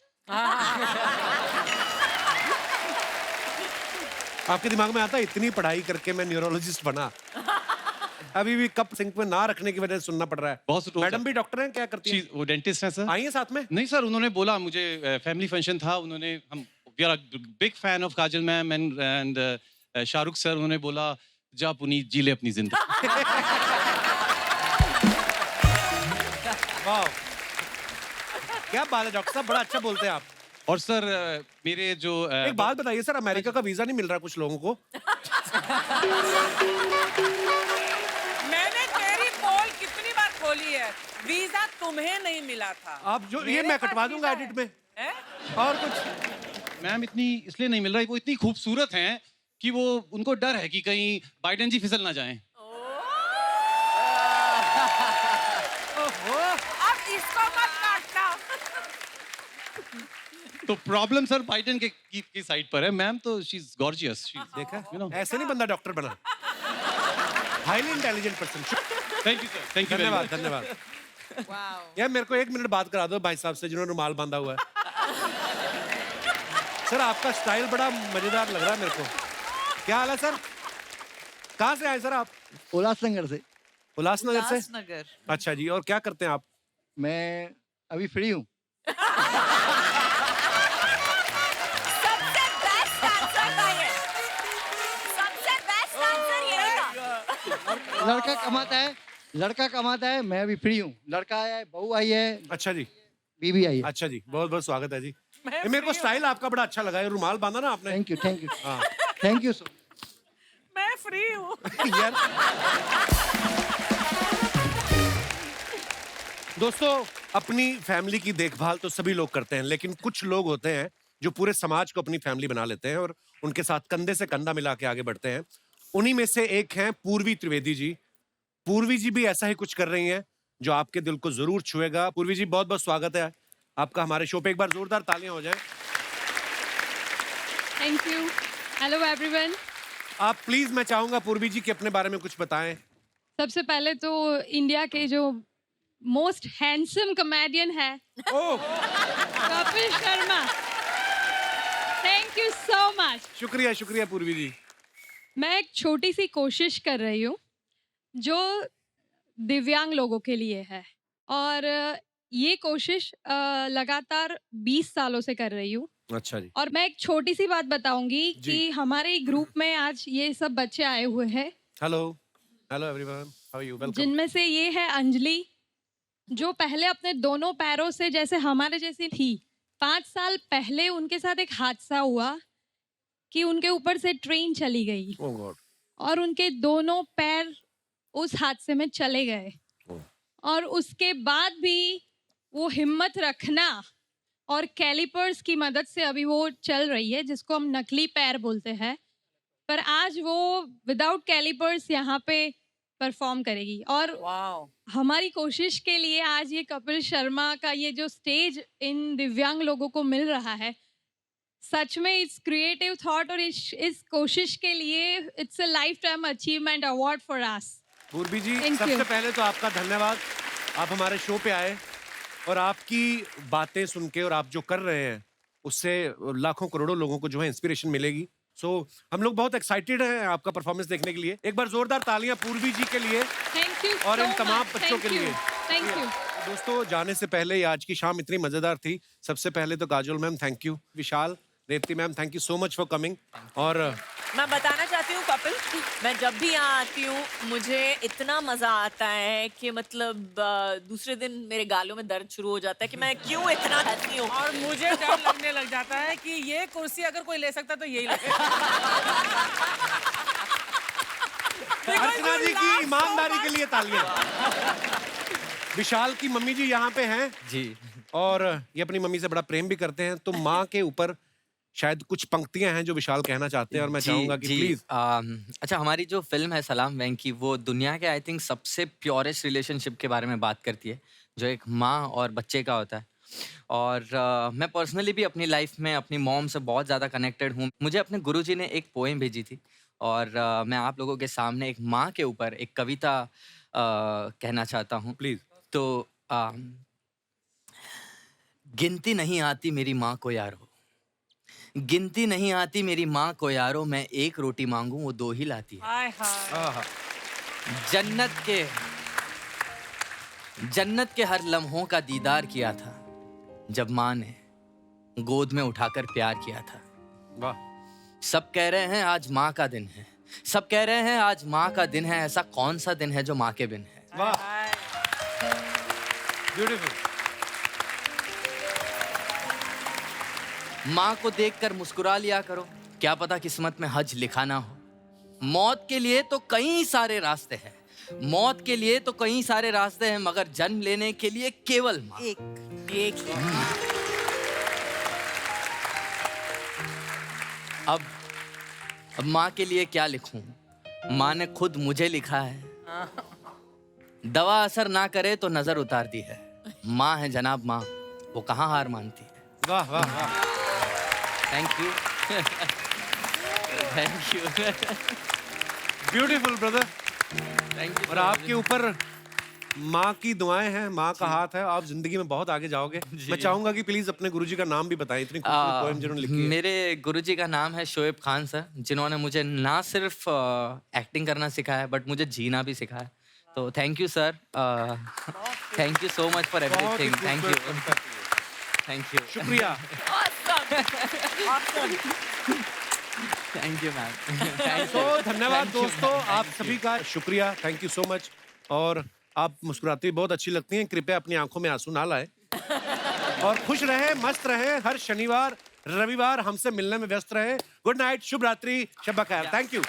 आपके दिमाग में आता है इतनी पढ़ाई करके मैं न्यूरोलॉजिस्ट बना, अभी भी कप सिंक में ना रखने की वजह से सुनना पड़ रहा है. बहुत मैडम भी डॉक्टर हैं, क्या करती हैं? वो डेंटिस्ट हैं सर. आई हैं साथ में? नहीं सर, उन्होंने बोला, मुझे फैमिली फंक्शन था, उन्होंने, हम we are big fan of Kajol ma'am and Shahrukh sir, उन्होंने बोला जा पुनीत जी ले अपनी जिंदगी. वाह, क्या बात है डॉक्टर साहब, बड़ा अच्छा बोलते हैं आप. और सर मेरे जो एक बात बताइए सर, अमेरिका का वीजा नहीं मिल रहा कुछ लोगों को? मैंने तेरी पोल कितनी बार खोली है, वीजा तुम्हें नहीं मिला था. आप जो ये मैं कटवा दूंगा एडिट में. और कुछ मैम इतनी इसलिए नहीं मिल रहा है, वो इतनी खूबसूरत हैं कि वो, उनको डर है कि कहीं बाइडेन जी फिसल ना जाएं. अब इसको मत काटना. तो प्रॉब्लम सर बाइडेन की साइड पर है. मैम तो शी इज गॉर्जियस. देखा, ऐसे नहीं बंदा डॉक्टर बना. Highly intelligent person. Thank you sir, thank you. धन्यवाद, धन्यवाद. यार मेरे को 1 मिनट बात करा दो भाई साहब से जिन्होंने रुमाल बांधा हुआ है. सर आपका स्टाइल बड़ा मजेदार लग रहा है मेरे को. क्या हाल है सर? कहाँ से आए सर आप? उल्लासनगर से. उल्लासनगर से? उल्लासनगर. अच्छा जी, और क्या करते हैं आप? मैं अभी फ्री हूँ. सबसे बेस्ट आंसर था ये. सबसे बेस्ट आंसर ये था. लड़का कमाता है, मैं अभी फ्री हूँ. लड़का आया है, बहू आई है. अच्छा जी. बीवी आई है. अच्छा जी, बहुत बहुत स्वागत है जी. ये मेरे को स्टाइल आपका बड़ा अच्छा लगा है, रुमाल बांधा ना आपने. Thank you. हाँ. Thank you so. मैं फ्री हूँ. यार दोस्तों, अपनी फैमिली की देखभाल तो सभी लोग करते हैं, लेकिन कुछ लोग होते हैं जो पूरे समाज को अपनी फैमिली बना लेते हैं और उनके साथ कंधे से कंधा मिला के आगे बढ़ते हैं. उन्हीं में से एक हैं पूर्वी त्रिवेदी जी. पूर्वी जी भी ऐसा ही कुछ कर रही हैं जो आपके दिल को जरूर छुएगा. पूर्वी जी, बहुत बहुत स्वागत है आपका हमारे शो पे. एक बार जोरदार तालियां हो जाएं. Thank you. Hello everyone. आप प्लीज, मैं चाहूंगा पूर्वी जी कि अपने बारे में कुछ बताएं. सबसे पहले तो इंडिया के जो मोस्ट हैंडसम कॉमेडियन है Kapil Sharma. Thank you so much. शुक्रिया, शुक्रिया पूर्वी जी. मैं एक छोटी सी कोशिश कर रही हूँ जो दिव्यांग लोगों के लिए है, और ये कोशिश लगातार 20 सालों से कर रही हूँ. अच्छा जी. और मैं एक छोटी सी बात बताऊंगी कि हमारे ग्रुप में आज ये सब बच्चे आए हुए हैं. Hello, hello everyone, how are you? Welcome. जिनमें से ये है अंजलि, जो पहले अपने दोनों पैरों से जैसे हमारे जैसी थी. 5 साल पहले उनके साथ एक हादसा हुआ कि उनके ऊपर से ट्रेन चली गई ओह गॉड. और उनके दोनों पैर उस हादसे में चले गए. और उसके बाद भी वो हिम्मत रखना और कैलिपर्स की मदद से अभी वो चल रही है, जिसको हम नकली पैर बोलते हैं. पर आज वो विदाउट कैलिपर्स यहाँ पे परफॉर्म करेगी. और हमारी कोशिश के लिए आज ये कपिल शर्मा का ये जो स्टेज इन दिव्यांग लोगों को मिल रहा है, सच में इट्स क्रिएटिव थॉट. और इस कोशिश के लिए it's a life time achievement award for us. पूर्वी जी, Thank सबसे you. पहले तो आपका धन्यवाद. आप हमारे शो पे आए और आपकी बातें सुन के और आप जो कर रहे हैं उससे लाखों करोड़ों लोगों को जो है इंस्पिरेशन मिलेगी. सो हम लोग बहुत एक्साइटेड हैं आपका परफॉर्मेंस देखने के लिए. एक बार जोरदार तालियां पूर्वी जी के लिए थैंक यू और इन तमाम बच्चों के लिए. Thank you. दोस्तों, जाने से पहले आज की शाम इतनी मजेदार थी. सबसे पहले तो Kajol ma'am thank you. Vishal, Revathi ma'am thank you so much for coming. और मैं बताना चाहती हूँ कपिल, मैं जब भी यहाँ आती हूँ मुझे इतना मजा आता है कि मतलब दूसरे दिन मेरे गालों में दर्द शुरू हो जाता है कि मैं क्यों इतना हंसती हूँ. और मुझे डर लगने लग जाता है कि ये कुर्सी अगर कोई ले सकता तो यही ले सकता. अर्चना जी की ईमानदारी के लिए तालियां. विशाल की मम्मी जी यहाँ पे हैं जी, और ये अपनी मम्मी से बड़ा प्रेम भी करते हैं. तो माँ के ऊपर शायद कुछ पंक्तियां हैं जो विशाल कहना चाहते हैं और मैं चाहूंगा कि प्लीज। अच्छा, हमारी जो फिल्म है सलाम वेंकी, वो दुनिया के आई थिंक सबसे प्योरेस्ट रिलेशनशिप के बारे में बात करती है, जो एक माँ और बच्चे का होता है। और मैं पर्सनली भी अपनी लाइफ में अपनी मॉम से बहुत ज़्यादा कनेक्टेड हूँ। मुझे अपने गुरुजी ने एक पोएम भेजी थी और मैं आप लोगों के सामने एक माँ के ऊपर एक कविता कहना चाहता हूँ प्लीज। तो गिनती नहीं आती मेरी माँ को यारो, गिनती नहीं आती मेरी माँ को यारो, मैं एक रोटी मांगूं वो दो ही लाती है। जन्नत के हर लम्हों का दीदार किया था जब माँ ने गोद में उठाकर प्यार किया था। वाह। सब कह रहे हैं आज माँ का दिन है, सब कह रहे हैं आज माँ का दिन है, ऐसा कौन सा दिन है जो माँ के बिन है। वाह, ब्यूटीफुल। माँ को देखकर मुस्कुरा लिया करो, क्या पता किस्मत में हज लिखा ना हो। मौत के लिए तो कई सारे रास्ते हैं, मौत के लिए तो कई सारे रास्ते हैं, मगर जन्म लेने के लिए केवल माँ एक अब माँ के लिए क्या लिखूं, माँ ने खुद मुझे लिखा है। दवा असर ना करे तो नजर उतारती है, माँ है जनाब माँ, वो कहाँ हार मानती है। वाह वाह वाह, thank you thank you beautiful brother. Thank you. और आपके ऊपर माँ की दुआएं हैं, माँ का हाथ है, आप जिंदगी में बहुत आगे जाओगे। मैं चाहूंगा कि प्लीज अपने गुरुजी का नाम भी बताएं, इतनी खूबसूरत पोएम जिन्होंने लिखी है। मेरे गुरुजी का नाम है शोएब खान सर, जिन्होंने मुझे ना सिर्फ एक्टिंग करना सिखाया बट मुझे जीना भी सिखाया। तो thank you sir, thank you so much for everything. Thank you thank you, शुक्रिया। Thank you ma'am. तो धन्यवाद दोस्तों, आप सभी का शुक्रिया, थैंक यू सो मच। और आप मुस्कुराती बहुत अच्छी लगती हैं, कृपया अपनी आंखों में आंसू ना लाएं और खुश रहे, मस्त रहे। हर शनिवार रविवार हमसे मिलने में व्यस्त रहे। गुड नाइट, शुभ रात्रि, शब बखैर, थैंक यू।